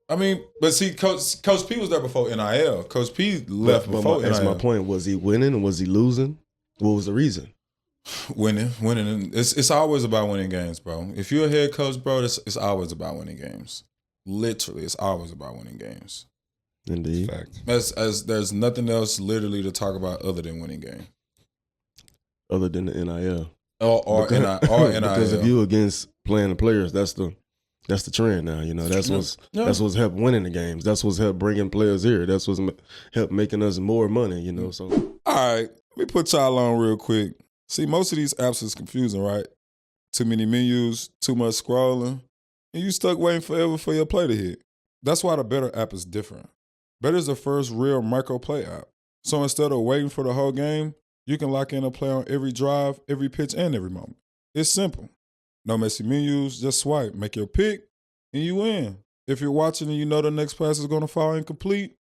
I mean, but see, Coach P was there before NIL. Coach P left before NIL. That's my point. Was he winning or was he losing? What was the reason? Winning. It's always about winning games, bro. If you're a head coach, bro, it's always about winning games. Literally, it's always about winning games. Indeed. Fact. As there's nothing else literally to talk about other than winning game. Other than the NIL. Or NIL. Because if you against playing the players, that's the trend now. You know, that's what's helped winning the games. That's what's helped bringing players here. That's what's helped making us more money. You know, so All right, let me put y'all on real quick. See, most of these apps is confusing, right? Too many menus, too much scrolling, and you stuck waiting forever for your play to hit. That's why the Better app is different. Better is the first real micro play app. So instead of waiting for the whole game, you can lock in a play on every drive, every pitch, and every moment. It's simple. No messy menus, just swipe, make your pick, and you win. If you're watching and you know the next pass is going to fall incomplete,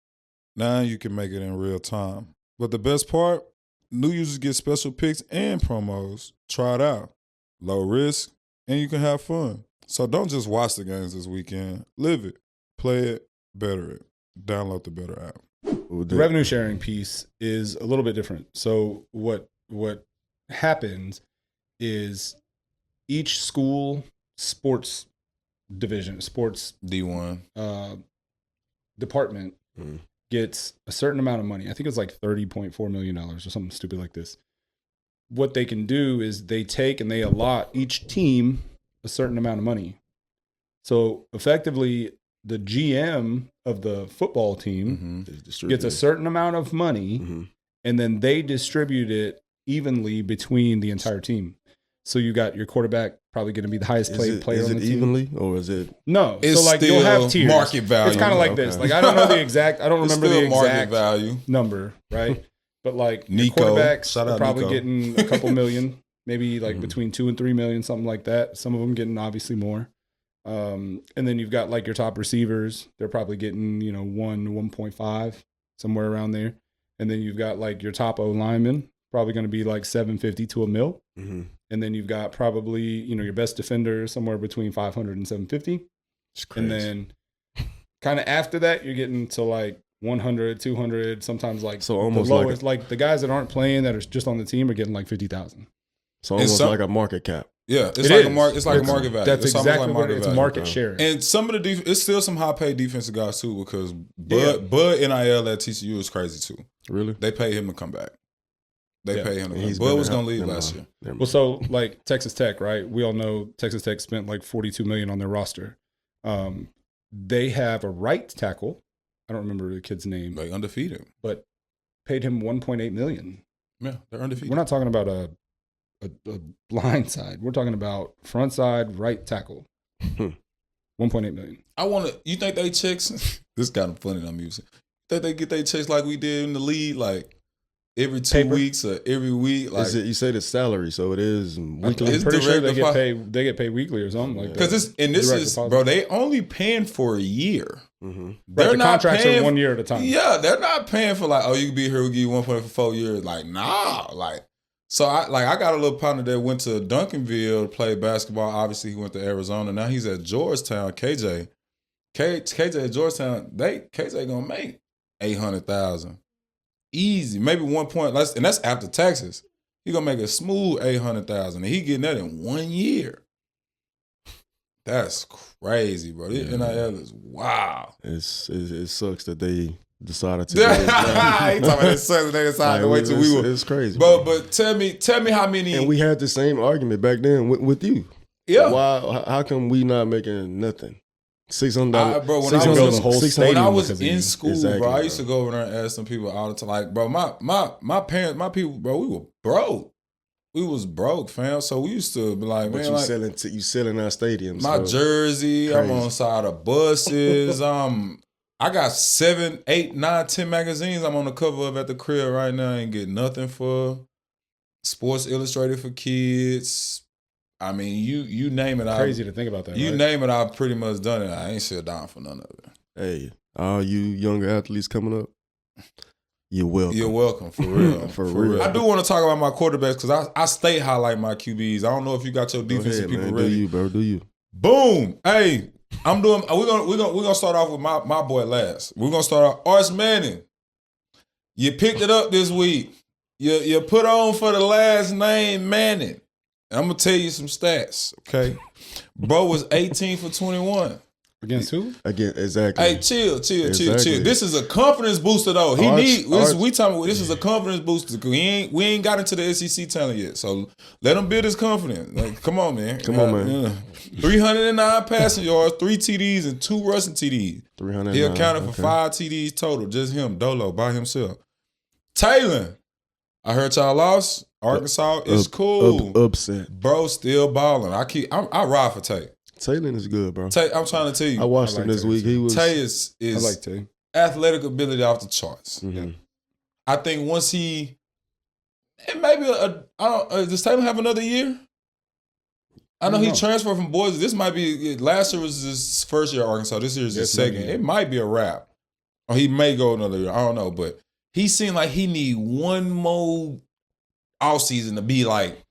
now you can make it in real time. But the best part, new users get special picks and promos. Try it out. Low risk, and you can have fun. So don't just watch the games this weekend. Live it. Play it. Better it. Download the Better app. The revenue sharing piece is a little bit different. So what happens is each school sports division, sports D1. Department gets a certain amount of money. I think it's like $30.4 million or something stupid like this. What they can do is they take and they allot each team a certain amount of money. So effectively, the GM of the football team gets a certain amount of money, and then they distribute it evenly between the entire team. So you got your quarterback probably going to be the highest paid player on the team. Is it evenly or is it? No. It's so like still you'll have tiers. market value. It's kind of like this. Like I don't know the exact. I don't It's remember still the exact market value. number, right? But like your Nico. quarterbacks Shout are out probably Nico. getting a couple million, maybe like between 2 and 3 million, something like that. Some of them getting obviously more. And then you've got like your top receivers. They're probably getting 1 to 1.5, somewhere around there. And then you've got like your top O linemen, probably going to be like 750 to $1 million. Mm-hmm. And then you've got probably your best defender somewhere between 500 and 750. It's crazy. And then kind of after that, you're getting to like 100, 200, sometimes like So almost the like lowest, like the guys that aren't playing that are just on the team are getting like 50,000. So almost some- like a market cap. Yeah, it's It like is. a market. It's like a market value. That's It's almost exactly like what it is. It's value. market share. And some of the it's still some high paid defensive guys too, because Yeah. Bud NIL at TCU is crazy too. Really? They pay him to come back. They Yeah. pay him to And come he's back. Bud been was out- gonna leave never last mind. year. Never Well, mind. so like Texas Tech, right? We all know Texas Tech spent like 42 million on their roster. They have a right tackle. I don't remember the kid's name, Like undefeated. but paid him 1.8 million. Yeah, they're undefeated. We're not talking about a blind side. We're talking about front side right tackle. 1.8 million. I wanna you think they checks this kind of funny that I'm using. Think they get their checks like we did in the league, like every 2 Paper? weeks or every week? Like Is it, you say the salary, so it is weekly. It's Pretty sure direct they get paid weekly or something like that. because this Direct is deposit. bro, they only paying for a year. Mm-hmm. Right, the contracts are 1 year at a time. Yeah, they're not paying for like, oh, you can be here, we'll give you 1 for 4 years. Like, nah. Like, so I got a little partner that went to Duncanville to play basketball. Obviously, he went to Arizona. Now he's at Georgetown. KJ at Georgetown, KJ gonna make 800,000. Easy. Maybe 1 point less, and that's after taxes. He gonna make a smooth 800,000. And he getting that in 1 year. That's crazy, bro. This NIL is wow. It sucks that they decided to. He talking about that sucks. They decided to wait till we were. It's crazy. But tell me how many. And we had the same argument back then with you. Yeah. Why? How come we not making nothing? $600. Bro, when I was in school, Exactly, bro, I used to go over there and ask some people all the time. Like, bro, my parents, my people, bro, we were broke. We was broke, fam. So we used to be like, But man, you like, selling our stadiums. my jersey, I'm Crazy. on side of buses. I got 7, 8, 9, 10 magazines I'm on the cover of at the crib right now. I ain't get nothing for Sports Illustrated for kids. I mean, you name it. Crazy to think about that. You right? name it, I've pretty much done it. I ain't sit down for none of it. Hey, all you younger athletes coming up, you're welcome. You're welcome, for real. For real. I do want to talk about my quarterbacks because I stay highlight my QBs. I don't know if you got your Go defensive ahead, people man. ready. Do you, bro? Do you? Boom. Hey, I'm doing. We're gonna start off with my boy last. We're gonna start off. Arch Manning. You picked it up this week. You put on for the last name Manning. I'm gonna tell you some stats. Okay, bro was 18 for 21. Against who? Again, exactly. Hey, chill. Exactly. This is a confidence booster though. We talking about this is a confidence booster. We ain't got into the SEC talent yet. So let him build his confidence. Like, come on, man. Come on, man. Yeah. 309 passing yards, 3 TDs, and 2 rushing TDs. 309. He accounted for 5 TDs total. Just him, Dolo, by himself. Taylor, I heard y'all lost. Arkansas is cool. Upset. Bro, still balling. I ride for Tay. Taylor is good, bro. Tay, I'm trying to tell you. I watched I him like this Taylor week. He was. Tay is I like to. athletic ability off the charts. Mhm. I think once it may be does Taylor have another year? I know he transferred from Boise. This might be last year was his first year at Arkansas. This year is his second. It might be a wrap, or he may go another year. I don't know, but he seemed like he need one more offseason to be like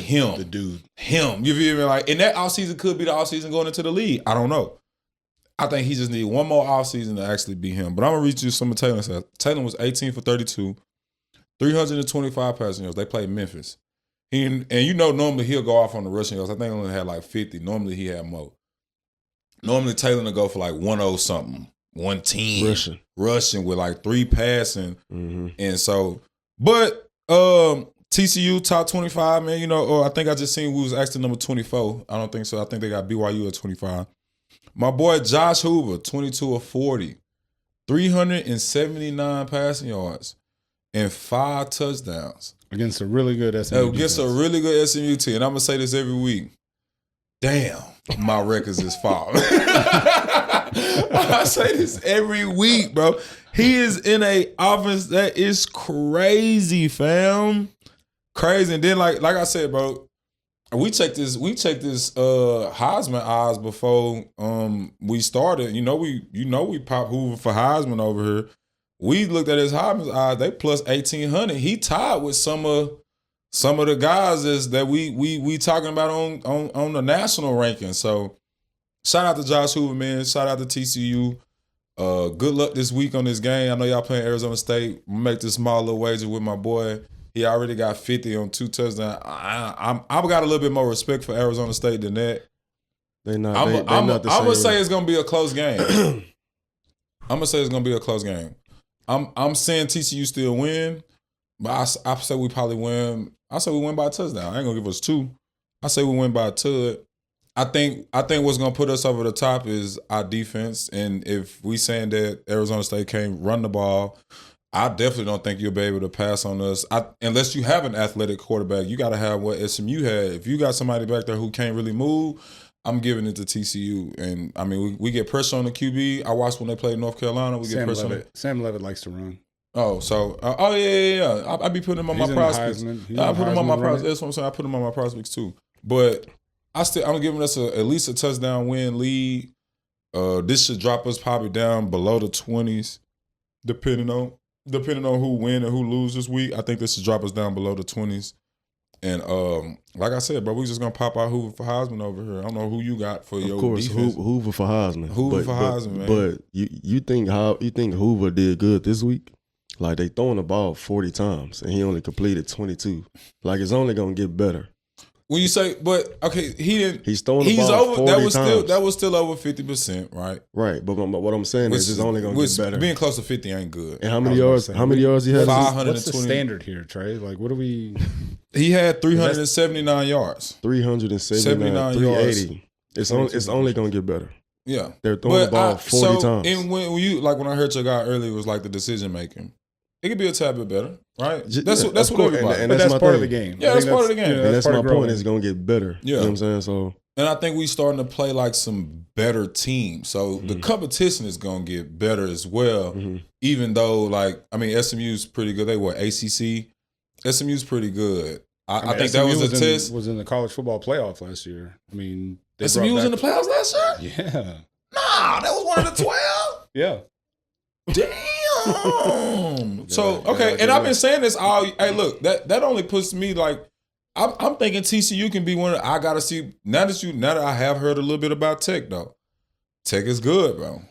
him, the dude. him. You feel me? Like, and that offseason could be the offseason going into the league. I don't know. I think he just need one more offseason to actually be him. But I'm gonna read you some of Taylor's stats. Taylor was 18 for 32, 325 passing yards. They played Memphis. And you know, normally he'll go off on the rushing yards. I think he only had like 50. Normally he had more. Normally Taylor will go for like 1-0 something, 110 rushing with like 3 passing. Mm-hmm. And so, but TCU top 25, man. You know, I think I just seen we was actually number 24. I don't think so. I think they got BYU at 25. My boy Josh Hoover, 22 of 40, 379 passing yards and 5 touchdowns. against a really good SMU Against a defense. really good SMU team. And I'm going to say this every week. Damn, my records is falling. I say this every week, bro. He is in a offense that is crazy, fam. Crazy. And then like I said, bro, we checked this Heisman odds before we started. You know we pop Hoover for Heisman over here. We looked at his Heisman odds, they plus 1,800. He tied with some of the guys that we talking about on the national ranking. So shout out to Josh Hoover, man. Shout out to TCU. Good luck this week on this game. I know y'all playing Arizona State. Make this small little wager with my boy. He already got 50 on 2 touchdowns. I've got a little bit more respect for Arizona State than that. I'm I'm gonna say it's gonna be a close game. I'm saying TCU still win, but I say we probably win. I say we win by a touchdown. I ain't gonna give us 2. I say we win by a tud. I think what's gonna put us over the top is our defense. And if we saying that Arizona State can't run the ball, I definitely don't think you'll be able to pass on us. Unless you have an athletic quarterback, you got to have what SMU had. If you got somebody back there who can't really move, I'm giving it to TCU. And I mean, we get pressure on the QB. I watched when they played North Carolina. We get pressure on Sam Levitt likes to run. Oh, so yeah. I be putting him on my prospects. I put him on my prospects. That's what I'm saying. I put him on my prospects too. But I'm giving us at least a touchdown win lead. This should drop us probably down below the 20s, depending on who win and who lose this week. I think this should drop us down below the 20s. And like I said, bro, we just gonna pop out Hoover for Heisman over here. I don't know who you got for your defense. Hoover for Heisman. Heisman, man. But you think Hoover did good this week? Like they throwing the ball 40 times and he only completed 22. Like it's only gonna get better. When you say, but okay, he didn't. He's throwing the ball over. 40 times. That was still over 50%, right? Right, but what I'm saying is it's only gonna get better. Being close to 50 ain't good. And how many yards? How many yards he had? 520. What's the standard here, Trey? Like, what do we? He had 379 yards. 379, 380. It's only gonna get better. Yeah, they're throwing the ball 40 times. And when I heard your guy earlier, it was like the decision making. It could be a tad bit better, right? That's what everybody. And that's part of the game. Yeah, that's part of the game. And that's my point. It's gonna get better. Yeah, you know what I'm saying. So, and I think we starting to play like some better teams. So the competition is gonna get better as well. Even though, like, I mean, SMU's pretty good. They were ACC. SMU's pretty good. I think that was a test. Was in the college football playoff last year. I mean, SMU was in the playoffs last year. Yeah. Nah, that was one of the 12. Yeah. Damn. So okay, and I've been saying this all. Hey, look, that only puts me like I'm thinking TCU can be one. I gotta see now that I have heard a little bit about Tech though. Tech is good, bro.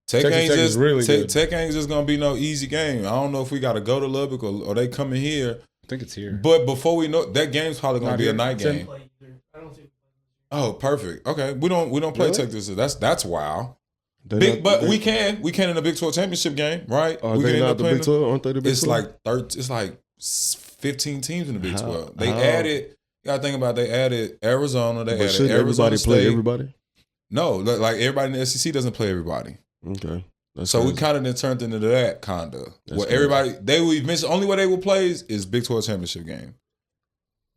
Tech ain't just gonna be no easy game. I don't know if we gotta go to Lubbock or they coming here. I think it's here. But before we know, that game's probably gonna be a night game. Oh, perfect. Okay, we don't play Tech this year. That's wild. We can in the Big 12 championship game, right? Are they not the Big 12? Aren't they the Big 12? It's like 15 teams in the Big 12. They added. You gotta think about. They added Arizona. They added Arizona everybody State. Play everybody? No, like everybody in the SEC doesn't play everybody. Okay. So we kind of then turned into that kind of. Well, everybody we mentioned only way they will play is Big 12 championship game.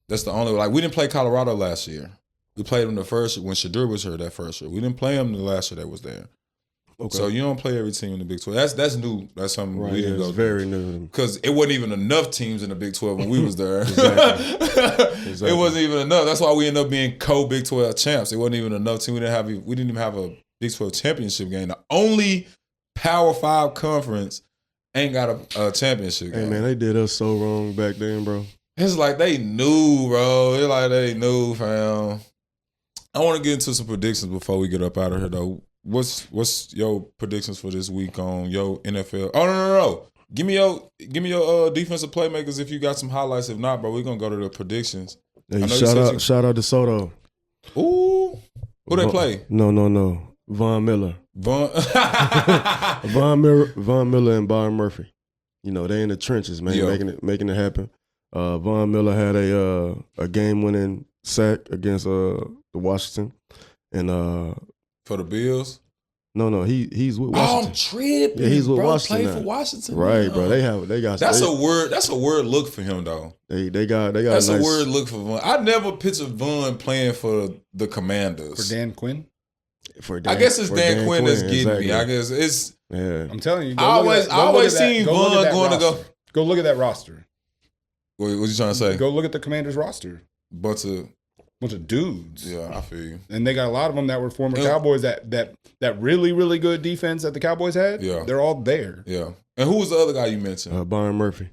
That's the only like we didn't play Colorado last year. We played them the first when Shadur was here that first year. We didn't play them the last year that was there. Okay. So you don't play every team in the Big 12. That's new. That's something we didn't go through. Very new. Because it wasn't even enough teams in the Big 12 when we was there. Exactly. It wasn't even enough. That's why we ended up being co-Big 12 champs. It wasn't even enough team. We didn't even have a Big 12 championship game. The only Power 5 conference ain't got a championship game. Hey man, they did us so wrong back then, bro. It's like they knew, bro. It's like they knew, fam. I want to get into some predictions before we get up out of here, though. What's your predictions for this week on your NFL? Oh no. Give me your defensive playmakers if you got some highlights. If not, bro, we're gonna go to the predictions. Hey, shout out to Soto. Ooh. Who they play? No. Von Miller. Von Miller and Byron Murphy. You know, they in the trenches, man, making it happen. Von Miller had a game-winning sack against the Washington, and for the Bills. No, he's with Oh, Washington. I'm tripping. Yeah, he's with bro. Washington Played now. for Washington. Right, now. bro. They got That's a word. That's a word look for him though. they got That's a nice, a word look for Vaughn. I never pictured Vaughn playing for the Commanders. For Dan Quinn. I guess it's for Dan Quinn that's getting exactly. me. I guess it's. Yeah. I'm telling you. I always seen Vaughn going to go. Go look at that roster. What you trying to say? Go look at the Commanders roster. Bunch of dudes. Yeah, I feel you. And they got a lot of them that were former Cowboys. That really, really good defense that the Cowboys had. Yeah, they're all there. Yeah. And who was the other guy you mentioned? Byron Murphy.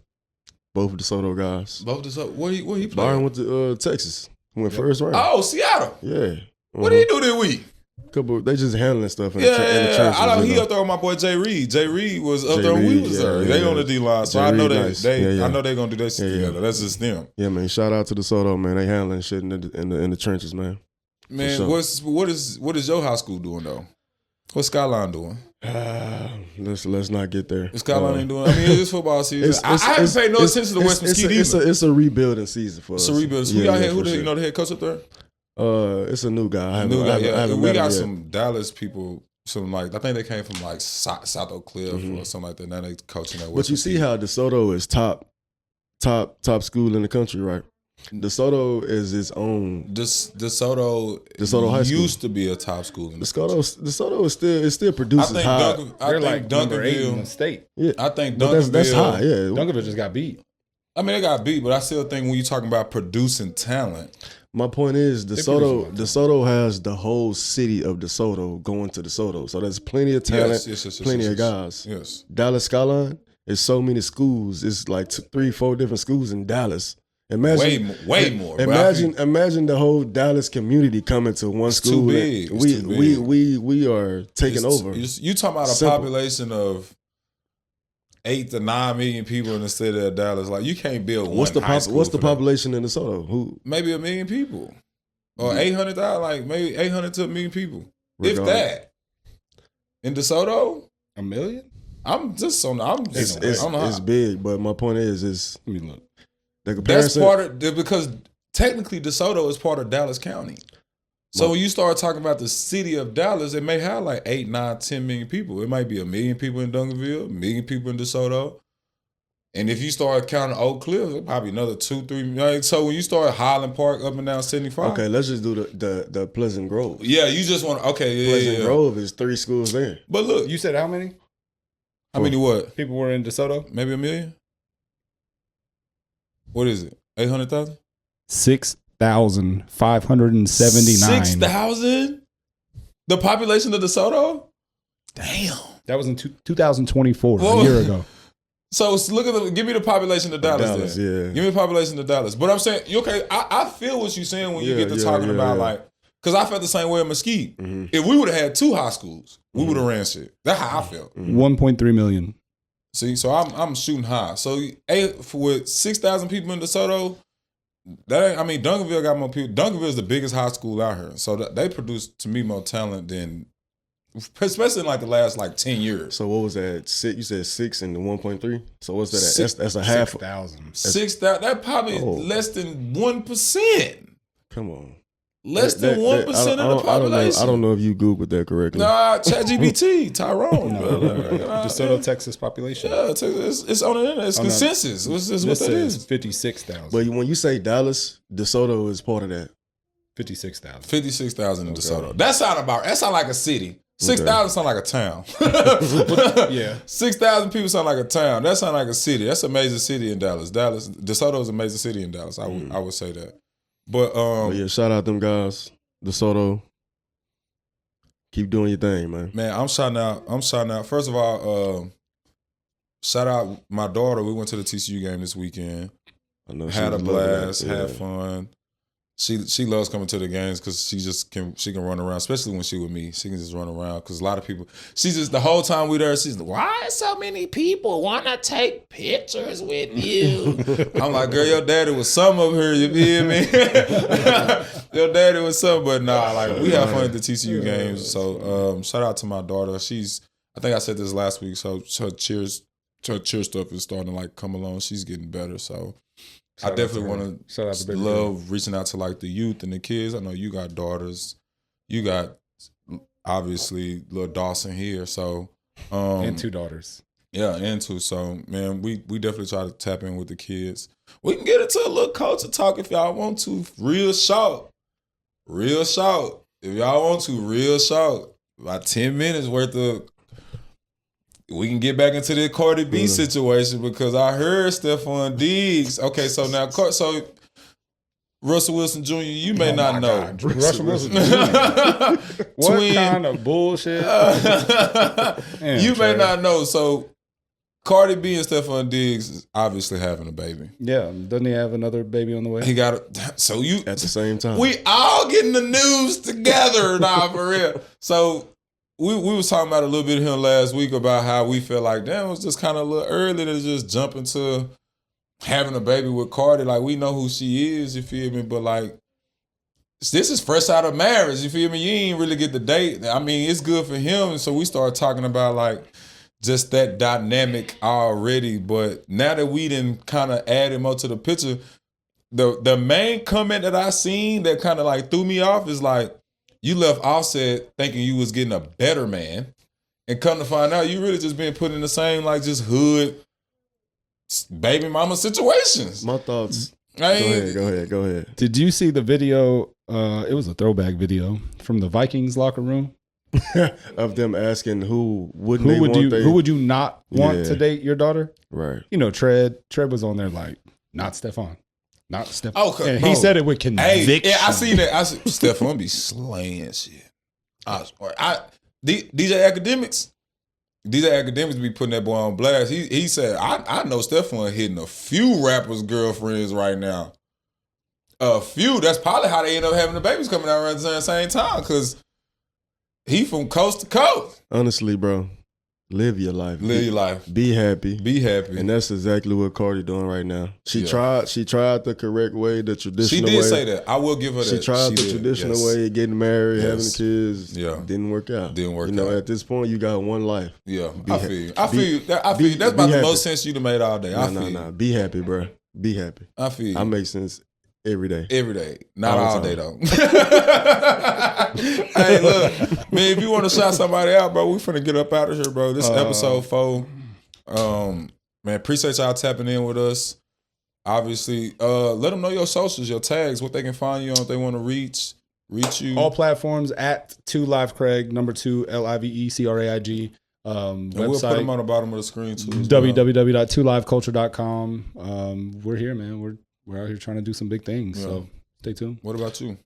Both of the DeSoto guys. Both of the where he played? Byron went to Texas. Went first round. Oh, Seattle. Yeah. What did he do this week? They just handling stuff in Yeah, the trenches. I know he up there with my boy Jay Reed. Jay Reed was up there when we was there. They on the D line, so I know I know they're gonna do that shit together. That's just them. Yeah, man. Shout out to DeSoto, man. They handling shit in the trenches, man. Man, sure. what is your high school doing though? What's Skyline doing? Let's not get there. Skyline ain't doing. I mean, it's football season. I haven't paid no attention to West Mesquite either. It's a rebuilding season for us. It's a rebuilding. Yeah, We got here. for Who sure. you know the head coach up there? It's a new guy. We met got him some Dallas people. Some I think they came from like South Oak Cliff or something like that. Now they coaching at West. But you see how DeSoto is top school in the country, right? DeSoto is its own. DeSoto High School used to be a top school. In the DeSoto is still produces high. They're like number 8 in the state. Yeah, I think Duncanville, that's high. Yeah, Duncanville just got beat. I mean, they got beat, but I still think when you're talking about producing talent. My point is, DeSoto has the whole city of DeSoto going to DeSoto. So there's plenty of talent, plenty of guys. Yes. Dallas Skyline is so many schools. It's like 3-4 different schools in Dallas. Imagine way more. Imagine the whole Dallas community coming to one school. Too big. We are taking over. You talking about a population of 8 to 9 million people in the city of Dallas. Like you can't build what's one high school. What's the population in DeSoto? Who? Maybe 1 million people, or 800,000. Like maybe 800 to 1 million people, if that. In DeSoto, 1 million. It's big, but my point is let me look. The comparison. That's part of because technically DeSoto is part of Dallas County. So when you start talking about the city of Dallas, it may have like 8, 9, 10 million people. It might be 1 million people in Duncanville, 1 million people in DeSoto. And if you start counting Oak Cliff, it's probably another 2, 3 million. So when you start Highland Park up and down 75. Okay, let's just do the Pleasant Grove. Yeah, you just want to, Pleasant Grove is 3 schools there. But look. You said how many? How many what? People were in DeSoto? Maybe 1 million? What is it? 800,000? 6,579. 6,000? The population of DeSoto? Damn. That was in 2024, Whoa. a year ago. So look at give me the population of Dallas then. Yeah. Give me the population of Dallas. But I'm saying, okay, I feel what you're saying when you get to talking about like, because I felt the same way in Mesquite. Mm-hmm. If we would have had 2 high schools, we would have ran shit. That's how I felt. 1.3 million. See, so I'm shooting high. So with 6,000 people in DeSoto, Duncanville got more people. Duncanville is the biggest high school out here. So they produce, to me, more talent than, especially in like the last like 10 years. So what was that? You said 6 and 1.3. So what's that? That's a half. 6,000. 6,000. That probably less than 1%. Come on. Less than 1% of the population. I don't know if you Googled that correctly. Nah, ChatGPT, Tyrone. DeSoto, Texas population. Yeah, it's on the internet. It's consensus. This is what that is. 56,000. But when you say Dallas, DeSoto is part of that. 56,000. 56,000 in DeSoto. That sound like a city. 6,000 sound like a town. Yeah. 6,000 people sound like a town. That sound like a city. That's a major city in Dallas. DeSoto is a major city in Dallas. I would say that. But yeah, shout out them guys, DeSoto. Keep doing your thing, man. Man, I'm shouting out. First of all, shout out my daughter. We went to the TCU game this weekend. I know had a blast, had fun. She loves coming to the games because she can run around, especially when she with me. She can just run around because a lot of people. She just the whole time we there. She's like, why so many people want to take pictures with you? I'm like, girl, your daddy was some of her. You feel me? Your daddy was some, but nah. Like we have fun at the TCU games. So shout out to my daughter. I think I said this last week. So her cheer stuff is starting to like come along. She's getting better. So. I definitely want to love reaching out to like the youth and the kids. I know you got daughters. You got obviously little Dawson here. So And 2 daughters. Yeah, and 2. So man, we definitely try to tap in with the kids. We can get into a little culture talk if y'all want to. Real short. If y'all want to, real short. About 10 minutes worth of. We can get back into the Cardi B situation because I heard Stephon Diggs. Okay, so now, so Russell Wilson Jr., you may not know. God. Russell Wilson Jr. What kind of bullshit? Damn, you may Trey. not know. So Cardi B and Stephon Diggs is obviously having a baby. Yeah, doesn't he have another baby on the way? He got it. So you At the same time. we all getting the news together now for real. So we was talking about a little bit here last week about how we feel like, damn, it was just kind of a little early to just jump into having a baby with Cardi. Like, we know who she is, you feel me? But like, this is fresh out of marriage, you feel me? You ain't really get the date. I mean, it's good for him. And so we started talking about like just that dynamic already. But now that we done kind of added more to the picture, the main comment that I seen that kind of like threw me off is like, you left Offset thinking you was getting a better man, and come to find out you really just been put in the same like just hood baby mama situations. My thoughts. Go ahead. Did you see the video? It was a throwback video from the Vikings locker room. Of them asking who would you not want to date your daughter? Right. You know, Trev was on there like, not Stephon. Not Stephon. Oh, and he said it with conviction. Hey, yeah, I seen that. Stephon be slaying shit. DJ Academics be putting that boy on blast. He said, I know Stephon hitting a few rappers' girlfriends right now. A few. That's probably how they end up having the babies coming out around the same time, because he from coast to coast. Honestly, bro, live your life. Live your life. Be happy. Be happy. And that's exactly what Cardi doing right now. She tried the correct way, the traditional way. She did say that. I will give her that. She tried the traditional way, getting married, having kids. Yeah. Didn't work out. You know, at this point, you got one life. Yeah. I feel you. That's about the most sense you'd have made all day. Nah. Be happy, bro. Be happy. I feel you. I make sense every day. Every day. Not all day, though. Hey, look, man, if you want to shout somebody out, bro, we finna get up out of here, bro. This is episode 4. Man, appreciate y'all tapping in with us. Obviously, let them know your socials, your tags, what they can find you on if they want to reach you. All platforms at 2LiveCraig, number 2 LIVECRAIG. And Website, we'll put them on the bottom of the screen too. www.2liveculture.com. We're here, man. We're out here trying to do some big things. So stay tuned. What about you?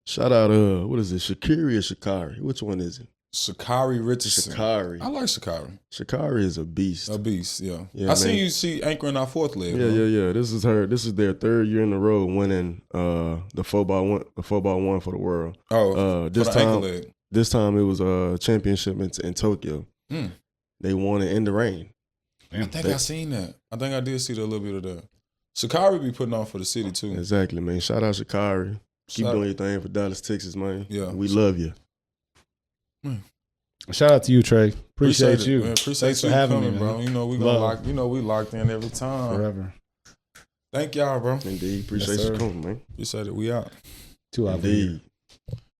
Shout out, what is it? Shakiri or Shakari? Which one is it? Shakari Richardson. Shakari. I like Shakari. Shakari is a beast. A beast, yeah. Yeah, I seen you anchoring our 4th leg. Yeah. This is her. This is their 3rd year in a row winning the 4x1 for the world. Oh, this for the ankle leg. This time it was a championship in Tokyo. They won it in the rain. I think I seen that. I think I did see a little bit of that. Shakari be putting on for the city too. Exactly, man. Shout out Shakari. Keep doing your thing for Dallas, Texas, man. Yeah. We love you. Shout out to you, Trey. Appreciate you. Man. Appreciate Thanks you for having coming, me, bro. man. You know we locked in every time. Forever. Thank y'all, bro. Indeed. Appreciate you coming, man. Appreciate it. We out. 2 Live. Indeed.